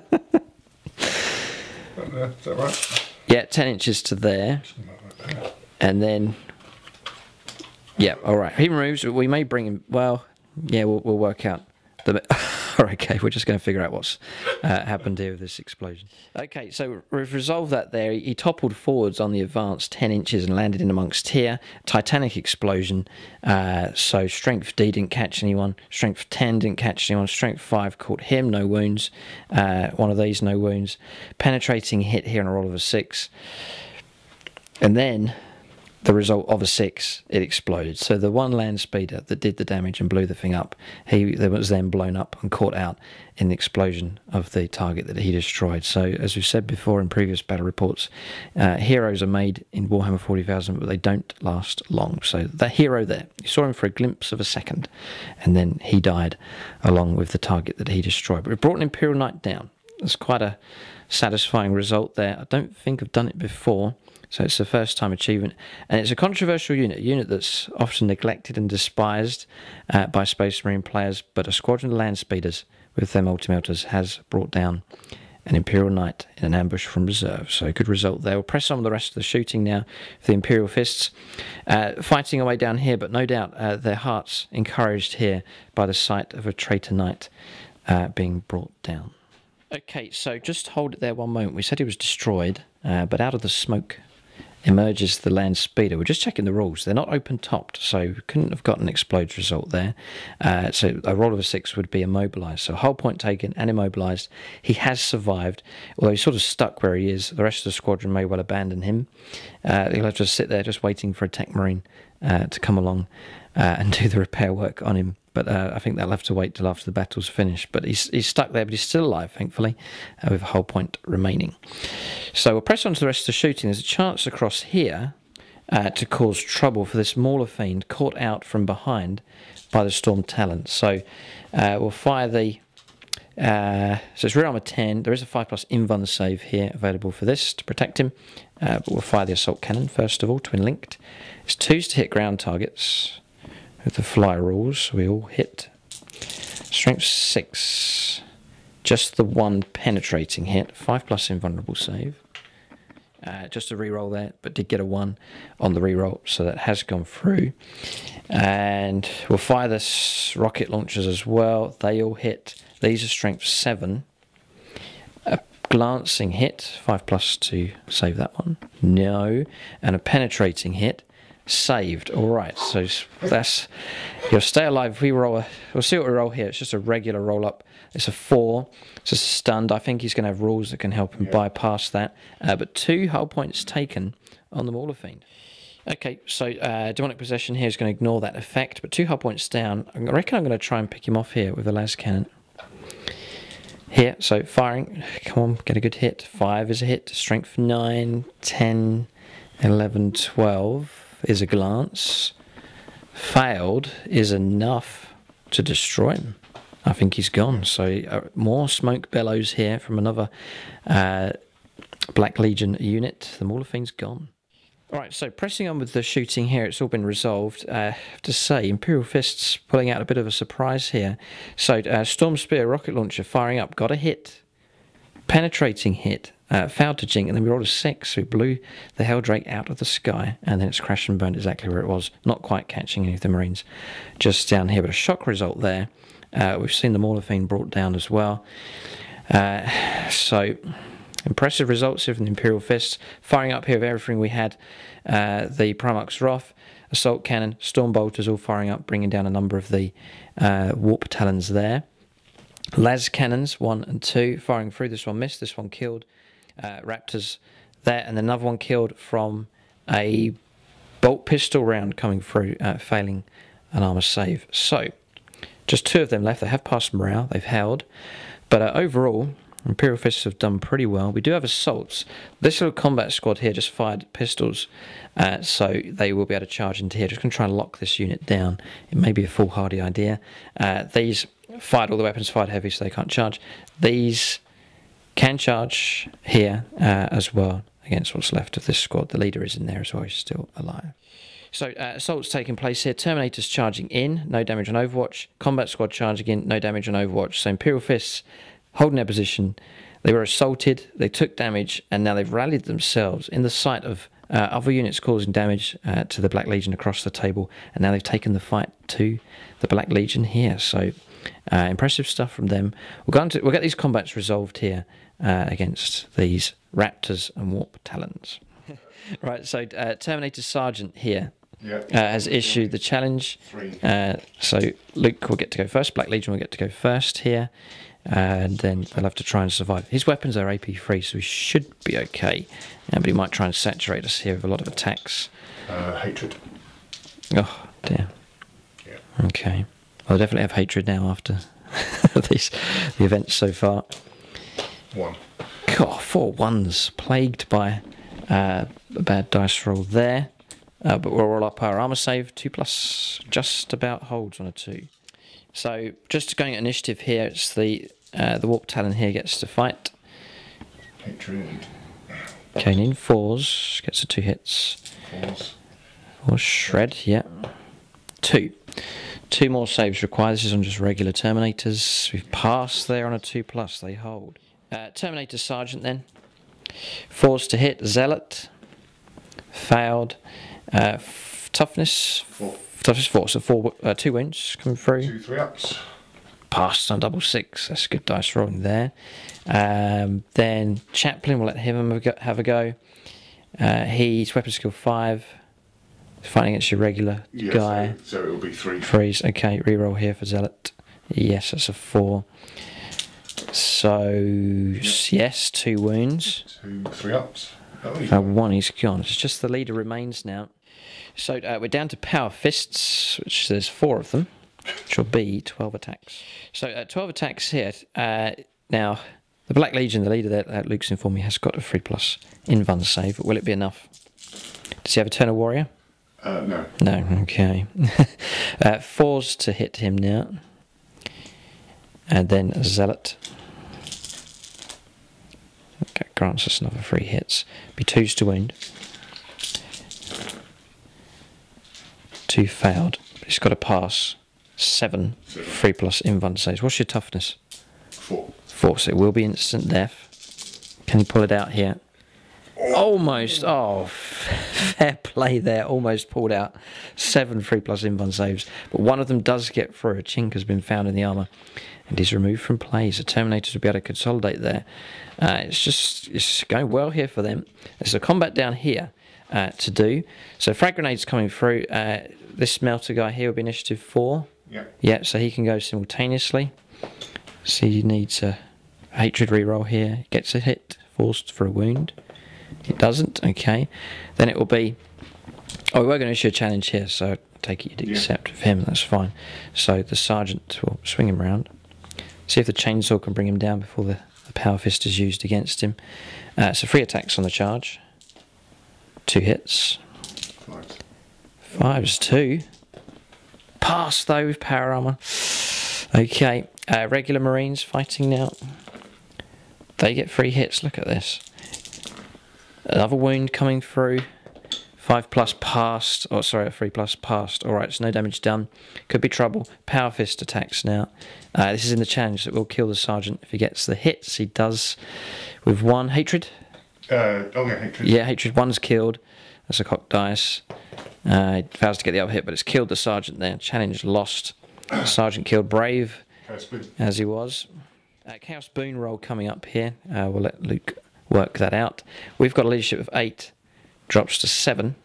right? Yeah, 10 inches to there. And then Yeah, all right. He removes. We may bring him. Well, yeah, we'll work out. Okay, we're just going to figure out what's happened here with this explosion. Okay, so we've resolved that there. He toppled forwards on the advance 10 inches and landed in amongst here. Titanic explosion. So strength D didn't catch anyone. Strength 10 didn't catch anyone. Strength 5 caught him, no wounds. One of these, no wounds. Penetrating hit here on a roll of a 6. And then the result of a 6, it exploded. So the one land speeder that did the damage and blew the thing up, he was then blown up and caught out in the explosion of the target that he destroyed. So as we've said before in previous battle reports, heroes are made in Warhammer 40,000, but they don't last long. So that hero there, you saw him for a glimpse of a second, and then he died along with the target that he destroyed. But we brought an Imperial Knight down. That's quite a satisfying result there. I don't think I've done it before. So it's the first time achievement, and it's a controversial unit, a unit that's often neglected and despised by Space Marine players, but a squadron of land speeders with their multi-melters has brought down an Imperial Knight in an ambush from reserve. So a good result there. We'll press on with the rest of the shooting now for the Imperial Fists. Fighting away down here, but no doubt their hearts encouraged here by the sight of a traitor knight being brought down. Okay, so just hold it there one moment. We said he was destroyed, but out of the smoke emerges the land speeder. We're just checking the rules. They're not open topped, so we couldn't have got an explodes result there. So a roll of a 6 would be immobilized. So hull point taken and immobilized. He has survived, although he's sort of stuck where he is. The rest of the squadron may well abandon him. He'll have to sit there just waiting for a tech marine to come along and do the repair work on him. But I think they'll have to wait till after the battle's finished. But he's stuck there, but he's still alive, thankfully, with a hull point remaining. So we'll press on to the rest of the shooting. There's a chance across here to cause trouble for this Mauler Fiend caught out from behind by the Storm Talon. So we'll fire the... so it's rear armor 10. There is a 5+ invuln save here available for this to protect him. But we'll fire the assault cannon first of all, twin linked. It's 2s to hit ground targets. With the fly rules, we all hit. Strength 6, just the one penetrating hit, 5+ invulnerable save. Just a reroll there, but did get a 1 on the reroll, so that has gone through. And we'll fire the rocket launchers as well. They all hit. These are strength 7. A glancing hit, 5+ to save that one. No, and a penetrating hit. Saved. All right, so that's you'll stay alive. If we roll we'll see what we roll here. It's just a regular roll up. It's a 4. It's just stunned. I think he's going to have rules that can help him bypass that. But 2 hull points taken on the Mauler Fiend. Okay, so demonic possession here is going to ignore that effect, but 2 hull points down. I reckon I'm going to try and pick him off here with a las cannon. Here, so firing. Come on, get a good hit. 5 is a hit. Strength 9, 10, 11, 12. Is a glance. Failed is enough to destroy him. I think he's gone. So more smoke bellows here from another Black Legion unit. The Mauler Fiend's gone. Alright, so pressing on with the shooting here, it's all been resolved. I have to say, Imperial Fists pulling out a bit of a surprise here. So Storm Spear rocket launcher firing up, got a hit. Penetrating hit. Failed to jink, and then we rolled a 6, so we blew the Helldrake out of the sky, and then it's crashed and burned exactly where it was, not quite catching any of the Marines just down here, but a shock result there. We've seen the Mauler Fiend brought down as well. So impressive results here from the Imperial Fists, firing up here with everything we had. The Primarch's Wrath, Assault Cannon, Storm Bolters all firing up, bringing down a number of the Warp Talons there. Las Cannons 1 and 2 firing through. This one missed, this one killed. Raptors there, and another one killed from a bolt pistol round coming through, failing an armor save. So just 2 of them left. They have passed morale, they've held, but overall Imperial Fists have done pretty well. We do have assaults. This little combat squad here just fired pistols, so they will be able to charge into here. Just going to try and lock this unit down. It may be a foolhardy idea. These fired all the weapons, fired heavy, so they can't charge. These can charge here as well against what's left of this squad. The leader is in there as well, he's still alive. So assault's taking place here. Terminators charging in, no damage on Overwatch. Combat squad charging in, no damage on Overwatch. So Imperial Fists holding their position. They were assaulted, they took damage, and now they've rallied themselves in the sight of other units causing damage to the Black Legion across the table, and now they've taken the fight to the Black Legion here. So impressive stuff from them. We'll get these combats resolved here against these Raptors and Warp Talons. Right, so Terminator Sergeant here has issued the challenge. So Luke will get to go first, Black Legion will get to go first here, and then they'll have to try and survive. His weapons are AP free, so he should be okay, but he might try and saturate us here with a lot of attacks. Hatred. Oh dear. Yeah. Okay. I'll definitely have hatred now after the events so far. 1. God, 4 1s, plagued by a bad dice roll there. But we'll roll up our armor save. 2+, just about holds on a 2. So just going at initiative here, it's the Warp Talon here gets to fight. Hatred. Caning 4s, gets a 2 hits. 4 shred, yeah. 2. 2 more saves required. This is on just regular Terminators. We've passed there on a 2+, they hold. Terminator Sergeant then. 4s to hit, Zealot. Failed. Toughness 4. Toughness 4, so 2 wounds coming through. 2 3-ups. Passed on double 6. That's good dice rolling there. Then Chaplain, we'll let him have a go. He's weapon skill 5. Fighting against your regular guy. So it will be 3. Freeze. Okay, reroll here for Zealot. Yes, that's a 4. So yes, 2 wounds. 2 3-ups. 1 he's gone. It's just the leader remains now. So we're down to Power Fists, which there's 4 of them, which will be 12 attacks. So 12 attacks here. Now, the Black Legion, the leader that Luke's informed me, has got a 3+ invuln save. But will it be enough? Does he have Eternal Warrior? No. No, okay. 4s to hit him now. And then a Zealot. Okay, grants us another 3 hits. Be 2s to wound. 2 failed. It's got to pass 7 3+ invuln saves. What's your toughness? 4. 4, so it will be instant death. Can you pull it out here? Almost. Oh, fair play there. Almost pulled out 7 3+ invuln saves. But one of them does get through. A chink has been found in the armour and is removed from play. So Terminators will be able to consolidate there. It's going well here for them. There's a combat down here to do. So frag grenades coming through. This melter guy here will be initiative 4. Yeah, so he can go simultaneously. So he needs a hatred reroll here. Gets a hit, forced for a wound. It doesn't, okay. Then it will be... Oh, we were going to issue a challenge here, so I take it you'd accept of him, that's fine. So the Sergeant will swing him round. See if the chainsaw can bring him down before the Power Fist is used against him. So 3 attacks on the charge. 2 hits. 5's 2. Pass though with power armor. Okay, regular Marines fighting now. They get 3 hits, look at this. Another wound coming through. 5+ passed. Oh, sorry, a 3+ passed. Alright, so no damage done. Could be trouble. Power Fist attacks now. This is in the challenge that will kill the Sergeant if he gets the hits. He does with 1. Hatred? Hatred. Yeah, Hatred. 1's killed. That's a cocked dice. He fails to get the other hit, but it's killed the Sergeant there. Challenge lost. Sergeant killed brave, as he was. Chaos Boon roll coming up here. We'll let Luke work that out. We've got a leadership of 8. Drops to 7.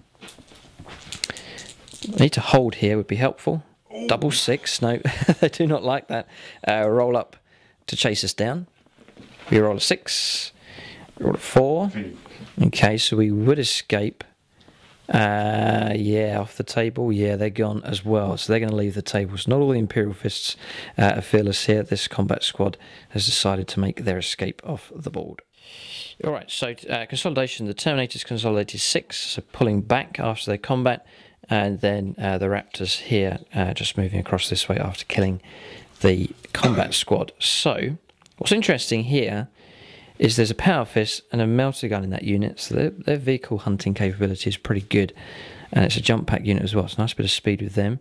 Need to hold here would be helpful. Double 6. No, they do not like that. Roll up to chase us down. We roll a 6. Roll a 4. Okay, so we would escape. Yeah, off the table. Yeah, they're gone as well. So they're going to leave the table. So not all the Imperial Fists are fearless here. This combat squad has decided to make their escape off the board. Alright, so consolidation. The Terminators consolidated 6, so pulling back after their combat. And then the Raptors here just moving across this way after killing the combat squad. So, what's interesting here is there's a Power Fist and a Melter Gun in that unit, so their vehicle hunting capability is pretty good. And it's a jump pack unit as well, so nice bit of speed with them.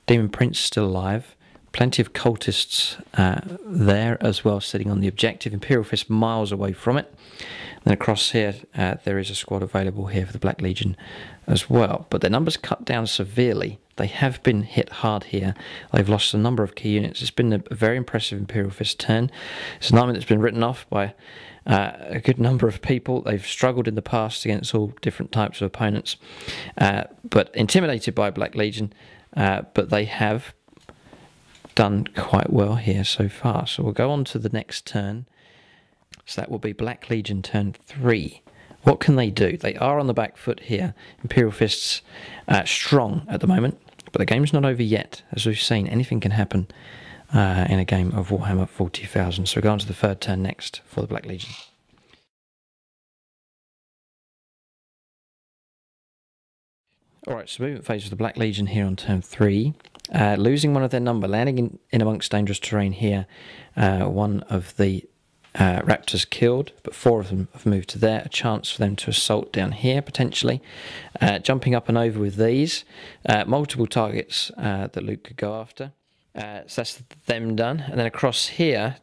Demon Prince still alive. Plenty of cultists there as well, sitting on the objective. Imperial Fist miles away from it. Then across here, there is a squad available here for the Black Legion as well. But their numbers cut down severely. They have been hit hard here. They've lost a number of key units. It's been a very impressive Imperial Fist turn. It's an army that's been written off by a good number of people. They've struggled in the past against all different types of opponents, but intimidated by Black Legion. But they have done quite well here so far. So we'll go on to the next turn. So that will be Black Legion turn 3. What can they do? They are on the back foot here. Imperial Fists strong at the moment, but the game's not over yet. As we've seen, anything can happen in a game of Warhammer 40,000. So we'll go on to the third turn next for the Black Legion. Alright, so movement phase for the Black Legion here on turn 3. Losing one of their number, landing in amongst dangerous terrain here. One of the Raptors killed, but 4 of them have moved to there. A chance for them to assault down here, potentially. Jumping up and over with these. Multiple targets that Luke could go after. So that's them done. And then across here,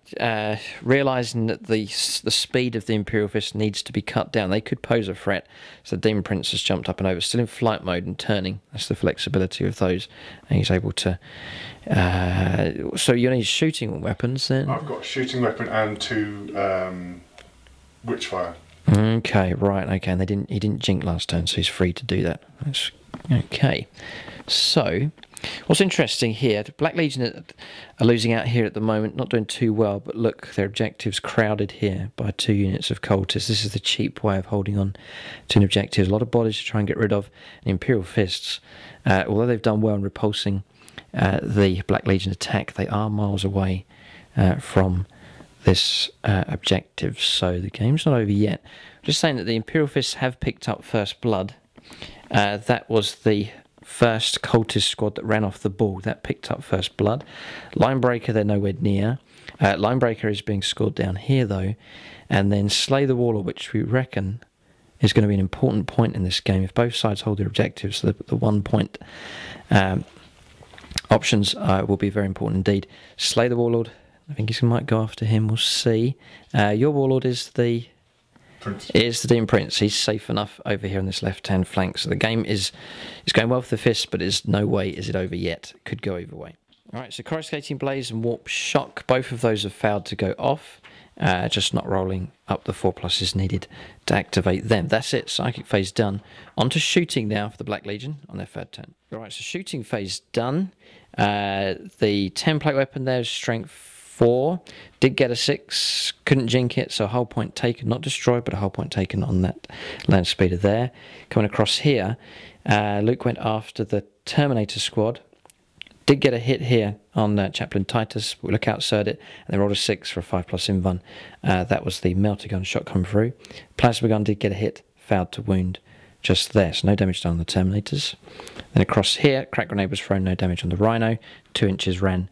realising that the speed of the Imperial Fist needs to be cut down. They could pose a threat. So the Demon Prince has jumped up and over, still in flight mode and turning. That's the flexibility of those. And he's able to... so you need shooting weapons then? I've got a shooting weapon and 2 Witchfire. Okay, right, okay. And he didn't jink last turn, so he's free to do that. That's okay. So... what's interesting here, the Black Legion are losing out here at the moment, not doing too well, but look, their objective's crowded here by 2 units of cultists. This is the cheap way of holding on to an objective. A lot of bodies to try and get rid of. And Imperial Fists, although they've done well in repulsing the Black Legion attack, they are miles away from this objective, so the game's not over yet. Just saying that the Imperial Fists have picked up first blood. That was the first cultist squad that ran off the ball. That picked up first blood. Linebreaker, they're nowhere near. Linebreaker is being scored down here though. And then Slay the Warlord, which we reckon is going to be an important point in this game. If both sides hold their objectives, the 1 point options will be very important indeed. Slay the Warlord, I think he might go after him, we'll see. Your Warlord is the... It's the Demon Prince. He's safe enough over here on this left-hand flank. So the game is going well for the Fists, but there's no way is it over yet. It could go either way. Alright, so Coruscating Blaze and Warp Shock, both of those have failed to go off. Just not rolling up the 4+ is needed to activate them. That's it, Psychic phase done. On to shooting now for the Black Legion on their third turn. Alright, so shooting phase done. The template weapon there is strength 4. Did get a 6, couldn't jink it, so a hull point taken, not destroyed, but a hull point taken on that land speeder there. Coming across here, Luke went after the Terminator squad. Did get a hit here on Chaplain Titus, but we look outside it, and they rolled a 6 for a 5+ invuln. That was the melter gun shot come through. Plasma gun did get a hit, failed to wound just there, so no damage done on the Terminators. Then across here, crack grenade was thrown, no damage on the Rhino. 2 inches ran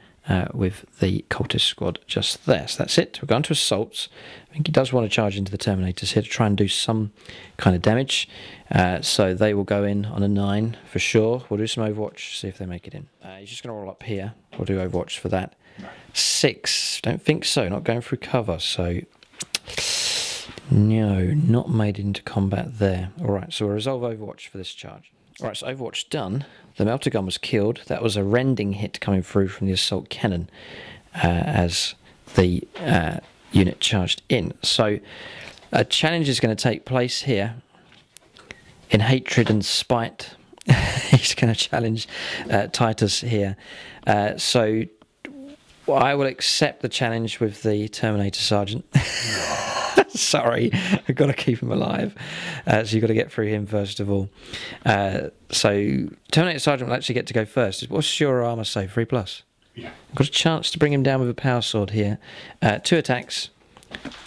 with the cultist squad just there. So that's it. We're going to assaults. I think he does want to charge into the Terminators here to try and do some kind of damage. So they will go in on a 9 for sure. We'll do some Overwatch, see if they make it in. He's just going to roll up here. We'll do Overwatch for that. 6. Don't think so. Not going through cover. So no, not made into combat there. Alright, so we'll resolve Overwatch for this charge. Alright, so Overwatch done. The melter gun was killed. That was a rending hit coming through from the assault cannon as the unit charged in. So a challenge is going to take place here. In hatred and spite, he's going to challenge Titus here. So I will accept the challenge with the Terminator Sergeant. Sorry, I've got to keep him alive. So you've got to get through him first of all. So Terminator Sergeant will actually get to go first. What's your armour say? 3+? Yeah. I've got a chance to bring him down with a power sword here. 2 attacks.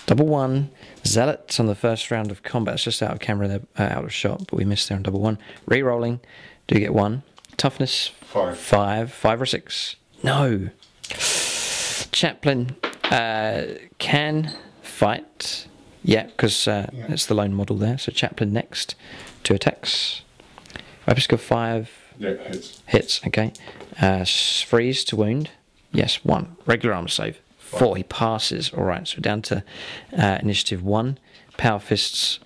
Double 1. Zealots on the first round of combat. It's just out of camera there, out of shot, but we missed there on double 1. Re-rolling. Do get 1. Toughness. 5. 5 or 6. No. Chaplain can fight. Yeah, because it's the lone model there. So Chaplain next. 2 attacks. Weapon skill 5. Yeah, hits. Hits, okay. Freeze to wound. Yes, 1. Regular armor save. 4. He passes. All right, so we're down to initiative 1. Power Fists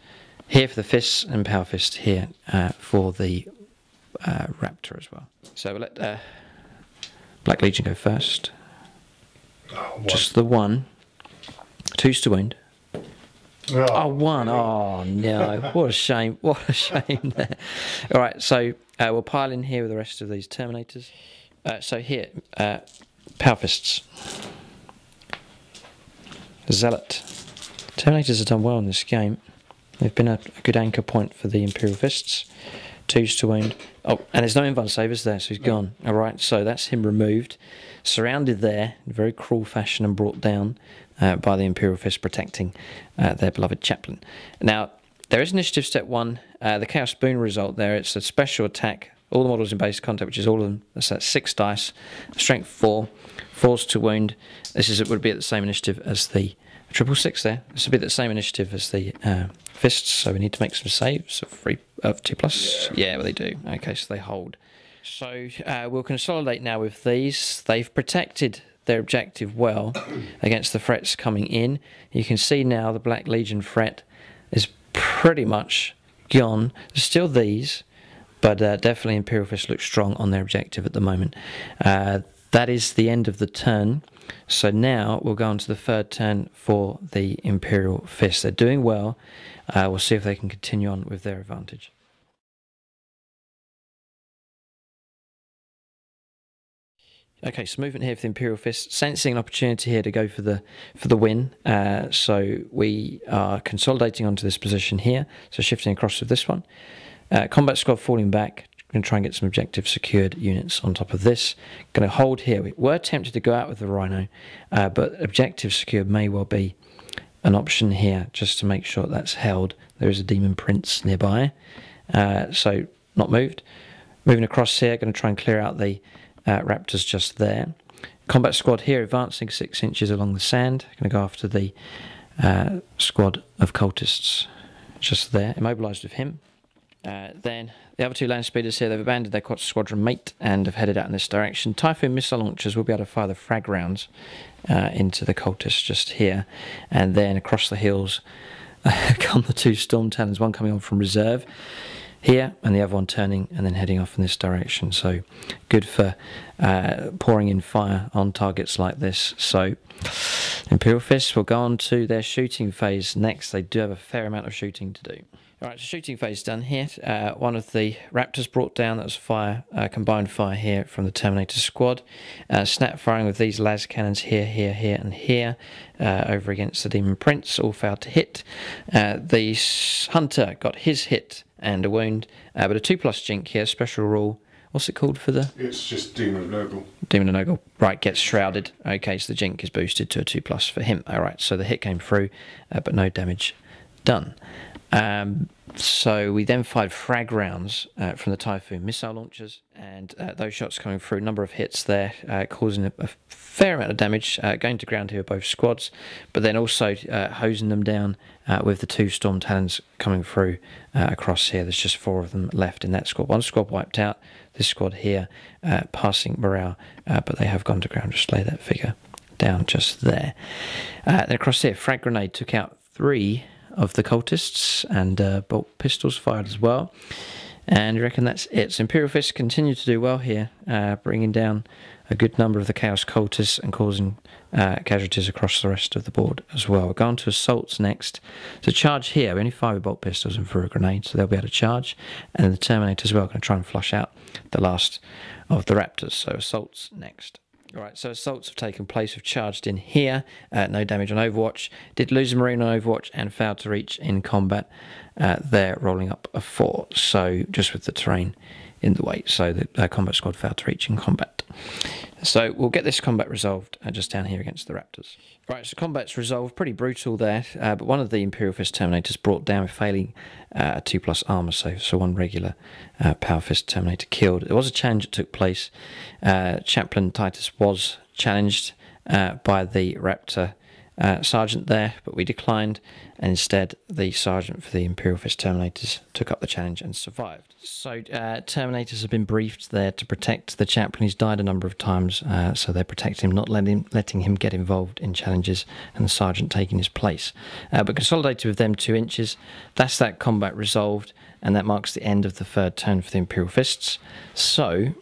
here for the fists, and Power Fist here for the Raptor as well. So we'll let Black Legion go first. Just the 1. 2's to wound. Oh, 1. Oh, no. What a shame. What a shame there. All right, so we'll pile in here with the rest of these Terminators. So here, Power Fists. Zealot. Terminators have done well in this game. They've been a good anchor point for the Imperial Fists. 2's to wound. Oh, and there's no invuln savers there, so he's gone. All right, so that's him removed. Surrounded there in very cruel fashion and brought down by the Imperial Fist protecting their beloved Chaplain. Now, there is initiative step 1. The Chaos Boon result there, it's a special attack. All the models in base contact, which is all of them, that's 6 dice. Strength 4. 4's to wound. This would be at the same initiative as the 666 there. This would be at the same initiative as the Fists, so we need to make some saves of 2+. Yeah, well, they do. Okay, so they hold. So we'll consolidate now with these. They've protected their objective well against the threats coming in. You can see now the Black Legion threat is pretty much gone. There's still these, but definitely Imperial Fist looks strong on their objective at the moment. That is the end of the turn. So now we'll go on to the 3rd turn for the Imperial Fist. They're doing well. We'll see if they can continue on with their advantage. Okay, so movement here for the Imperial Fist, sensing an opportunity here to go for the win. So we are consolidating onto this position here. So shifting across with this one. Combat squad falling back. Going to try and get some objective secured units on top of this. Going to hold here. We were tempted to go out with the Rhino, but objective secured may well be an option here, just to make sure that's held. There is a Demon Prince nearby, so not moved. Moving across here, going to try and clear out the Raptors just there. Combat squad here, advancing 6 inches along the sand. Going to go after the squad of cultists just there, immobilised with him. Then the other 2 land speeders here, they've abandoned their squadron mate and have headed out in this direction. Typhoon missile launchers will be able to fire the frag rounds into the cultists just here. And then across the hills come the 2 storm talons, one coming on from reserve here and the other one turning and then heading off in this direction. So good for pouring in fire on targets like this. So Imperial Fists will go on to their shooting phase next. They do have a fair amount of shooting to do. Alright, so shooting phase done here. One of the Raptors brought down, that was fire, combined fire here from the Terminator squad. Snap firing with these las cannons here, here, here and here over against the Demon Prince, all failed to hit. The Hunter got his hit and a wound, but a 2+ jink here, special rule. What's it called for the... It's just Demon of Nurgle. Demon of Nurgle, right, gets shrouded. Okay, so the jink is boosted to a 2+ for him. Alright, so the hit came through, but no damage done. So we then fired frag rounds from the Typhoon missile launchers, and those shots coming through, number of hits there, causing a fair amount of damage, going to ground here with both squads, but then also hosing them down with the 2 storm talons coming through across here. There's just 4 of them left in that squad. One squad wiped out, this squad here passing morale, but they have gone to ground. Just lay that figure down just there. Then across here, frag grenade took out 3 of the cultists, and bolt pistols fired as well. And you reckon that's it. So Imperial Fists continue to do well here, bringing down a good number of the Chaos cultists and causing casualties across the rest of the board as well. We're going to assaults next. To charge here, we only fire with bolt pistols and through a grenade, so they'll be able to charge. And the Terminator as well, going to try and flush out the last of the Raptors. So assaults next. Alright, so assaults have taken place. We've charged in here, no damage on Overwatch. Did lose a Marine on Overwatch and failed to reach in combat. They're rolling up a 4, so just with the terrain in the way. So the combat squad failed to reach in combat. So we'll get this combat resolved just down here against the Raptors. Right, so combat's resolved, pretty brutal there, but one of the Imperial Fist Terminators brought down, failing a 2+ armor save, so 1 regular Power Fist Terminator killed. There was a challenge that took place. Chaplain Titus was challenged by the Raptor sergeant there, but we declined, and instead the sergeant for the Imperial Fist Terminators took up the challenge and survived. So Terminators have been briefed there to protect the chaplain. He's died a number of times, so they protect him, not letting him get involved in challenges, and the sergeant taking his place. But consolidated with them 2 inches, that's that combat resolved, and that marks the end of the 3rd turn for the Imperial Fists. So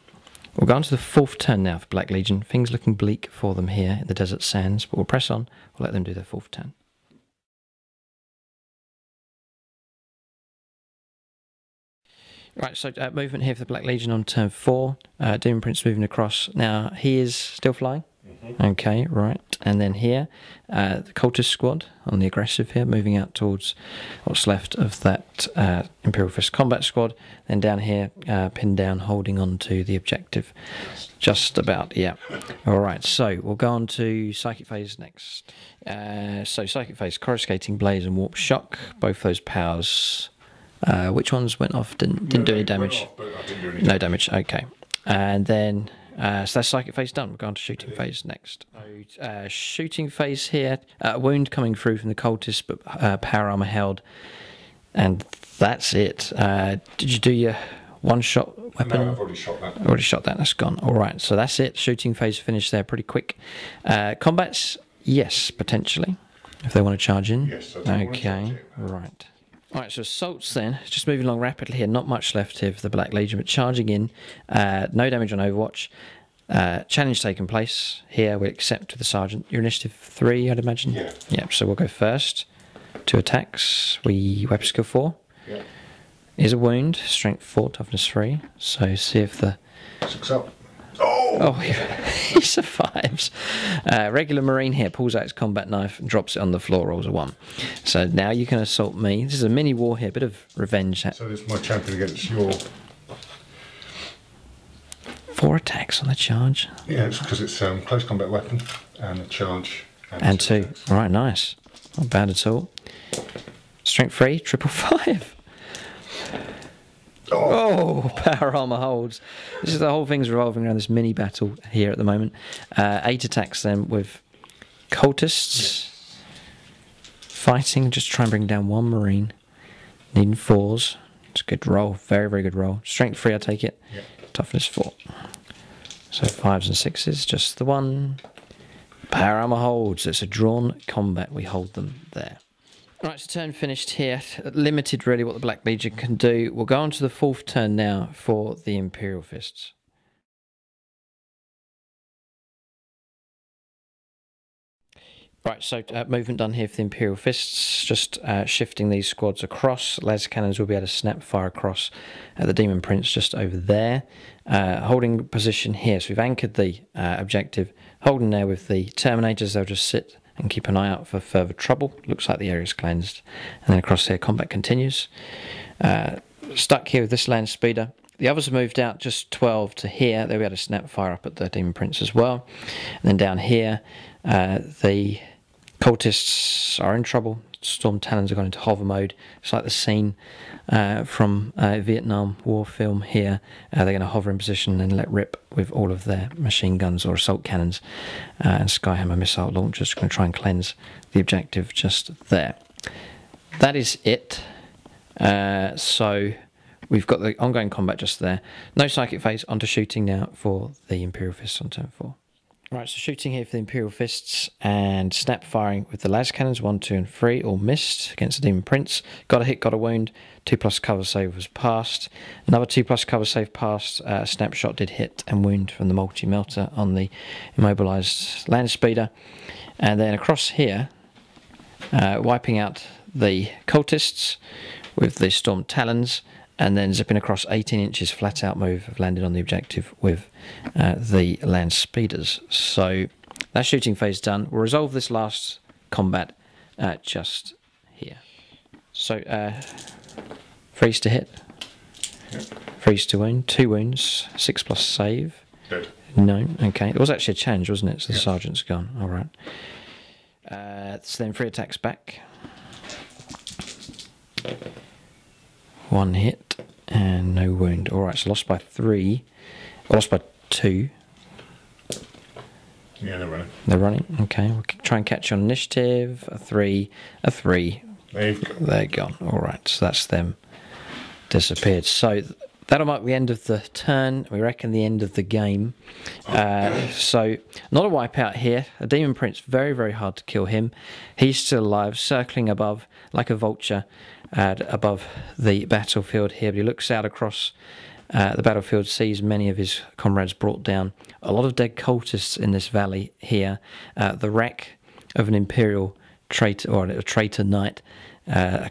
we'll go on to the 4th turn now for Black Legion. Things looking bleak for them here in the Desert Sands, but we'll press on. We'll let them do their 4th turn. Right, so movement here for the Black Legion on turn 4. Demon Prince moving across. Now, he is still flying. Okay, right. And then here, the Cultist Squad on the aggressive here, moving out towards what's left of that Imperial Fist Combat Squad. Then down here, pinned down, holding on to the objective. Just about, yeah. All right, so we'll go on to Psychic Phase next. So Psychic Phase, Coruscating Blaze and Warp Shock, both those powers. Which ones went off? Didn't do any damage. No damage. Okay. And then so that's Psychic Phase done. We're going to Shooting Phase next. Shooting Phase here. A wound coming through from the cultist, but power armor held. And that's it. Did you do your one-shot weapon? No, I've already shot that. Already shot that. That's gone. All right. So that's it. Shooting Phase finished there pretty quick. Combats, yes, potentially, if they want to charge in. Yes. Okay. Right. Alright, so assaults then, just moving along rapidly here, not much left here for the Black Legion, but charging in, no damage on Overwatch, challenge taking place, here we accept with the Sergeant, your initiative 3 I'd imagine? Yeah. Yeah, so we'll go first, 2 attacks, we weapon skill 4, Yeah. is a wound, strength 4, toughness 3, so see if the... 6 up. Oh, he survives. Regular Marine here pulls out his combat knife and drops it on the floor, rolls a 1. So now you can assault me. This is a mini war here, a bit of revenge. So this is my champion against your... 4 attacks on the charge. Yeah, it's because it's close combat weapon and a charge. And 2. All right, nice. Not bad at all. Strength 3, triple 5. Oh, power armor holds. This is the whole thing's revolving around this mini battle here at the moment. 8 attacks then with cultists. Yes. Fighting, just try and bring down 1 Marine. Needing 4s. It's a good roll, very, very good roll. Strength 3, I take it. Yep. Toughness 4. So 5s and 6s, just the 1. Power armor holds. It's a drawn combat. We hold them there. Right, so turn finished here. Limited really what the Black Legion can do. We'll go on to the 4th turn now for the Imperial Fists. Right, so movement done here for the Imperial Fists. Just shifting these squads across. Laser cannons will be able to snap fire across the Demon Prince just over there. Holding position here. So we've anchored the objective. Holding there with the Terminators, they'll just sit and keep an eye out for further trouble. Looks like the area's cleansed. And then across here, combat continues. Stuck here with this land speeder. The others have moved out just 12 to here. They'll be able to snap fire up at the Demon Prince as well. And then down here, the cultists are in trouble. Storm Talons are gone into hover mode. It's like the scene from Vietnam War film here. They're going to hover in position and let rip with all of their machine guns or assault cannons, and Skyhammer missile launchers going to try and cleanse the objective just there. That is it. So we've got the ongoing combat just there. No psychic phase, onto shooting now for the Imperial Fists on turn 4. Right, so shooting here for the Imperial Fists and snap firing with the las cannons 1, 2 and 3, all missed against the Demon Prince. Got a hit, got a wound. 2+ cover save was passed. Another 2+ cover save passed. Snapshot did hit and wound from the multi-melter on the immobilised land speeder. And then across here, wiping out the cultists with the Storm Talons, and then zipping across 18 inches flat out move, have landed on the objective with the land speeders. So that shooting phase done. We'll resolve this last combat just here. So freeze to hit, freeze to wound, 2 wounds, 6+ save. Dead. No, okay. It was actually a challenge, wasn't it? So the sergeant's gone. All right. So then 3 attacks back. 1 hit and no wound. Alright, so lost by 3. Lost by 2. Yeah, they're running. They're running. Okay, we'll try and catch you on initiative. A 3, a 3. They're gone. All right, so that's them disappeared. So that'll mark the end of the turn. We reckon the end of the game. So not a wipeout here. A Demon Prince, very, very hard to kill him. He's still alive, circling above like a vulture above the battlefield here. But he looks out across the battlefield, sees many of his comrades brought down. A lot of dead cultists in this valley here. The wreck of an Imperial traitor, or a traitor knight,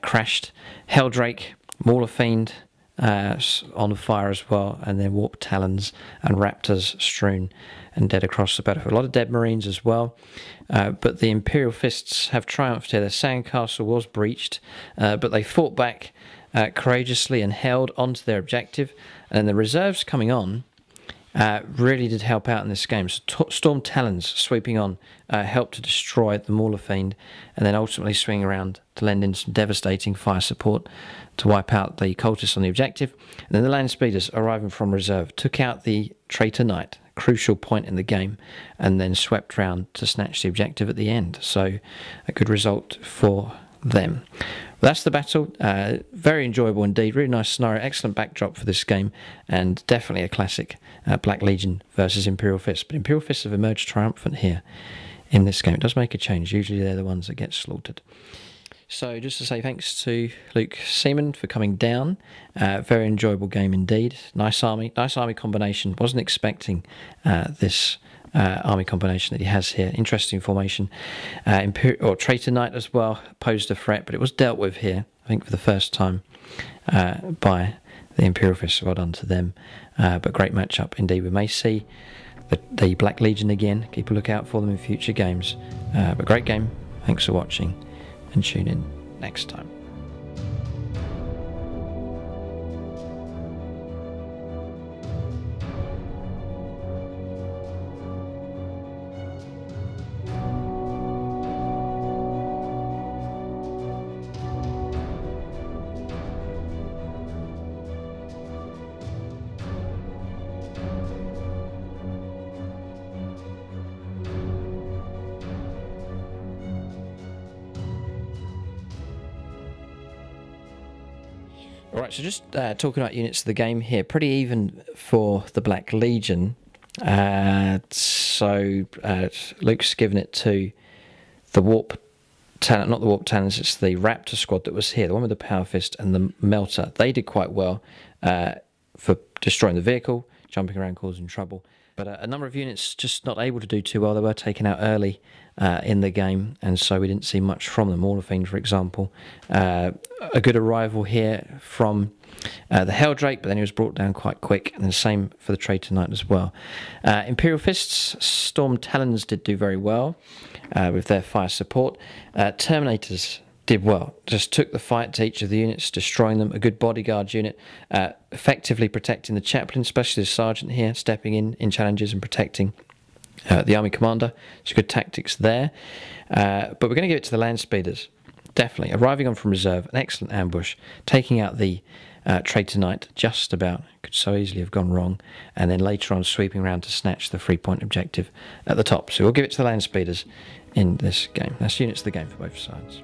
crashed. Helldrake, Mauler Fiend on fire as well, and then warp talons and raptors strewn and dead across the battlefield. A lot of dead marines as well, but the Imperial Fists have triumphed here. Their sandcastle was breached, but they fought back courageously and held onto their objective, and the reserves coming on really did help out in this game. So Storm Talons sweeping on helped to destroy the Mauler Fiend, and then ultimately swing around to lend in some devastating fire support to wipe out the cultists on the objective. And then the land speeders arriving from reserve took out the traitor knight, crucial point in the game, and then swept round to snatch the objective at the end. So a good result for them. That's the battle. Very enjoyable indeed. Really nice scenario. Excellent backdrop for this game, and definitely a classic Black Legion versus Imperial Fists. But Imperial Fists have emerged triumphant here in this game. It does make a change. Usually they're the ones that get slaughtered. So just to say thanks to Luke Seaman for coming down. Very enjoyable game indeed. Nice army combination. Wasn't expecting this army combination that he has here. Interesting formation. Traitor Knight as well posed a threat, but it was dealt with here, I think, for the first time by the Imperial Fists. Well done to them. But great matchup indeed. We may see the Black Legion again. Keep a lookout for them in future games. But great game. Thanks for watching, and tune in next time. Alright, so just talking about units of the game here, pretty even for the Black Legion. Luke's given it to the Warp Talent, not the Warp Talents, it's the Raptor squad that was here, the one with the Power Fist and the Melter. They did quite well for destroying the vehicle, jumping around, causing trouble. But a number of units just not able to do too well. They were taken out early in the game, and so we didn't see much from them. Mauler Fiend, for example. A good arrival here from the Helldrake, but then he was brought down quite quick, and the same for the Traitor Knight as well. Imperial Fists, Storm Talons did do very well with their fire support. Terminators did well, just took the fight to each of the units, destroying them. A good bodyguard unit, effectively protecting the Chaplain, especially the Sergeant here, stepping in challenges and protecting the Army Commander. So good tactics there. But we're going to give it to the Land Speeders. Definitely. Arriving on from reserve, an excellent ambush, taking out the Traitor Knight just about. Could so easily have gone wrong. And then later on sweeping around to snatch the 3-point objective at the top. So we'll give it to the Land Speeders in this game. That's units of the game for both sides.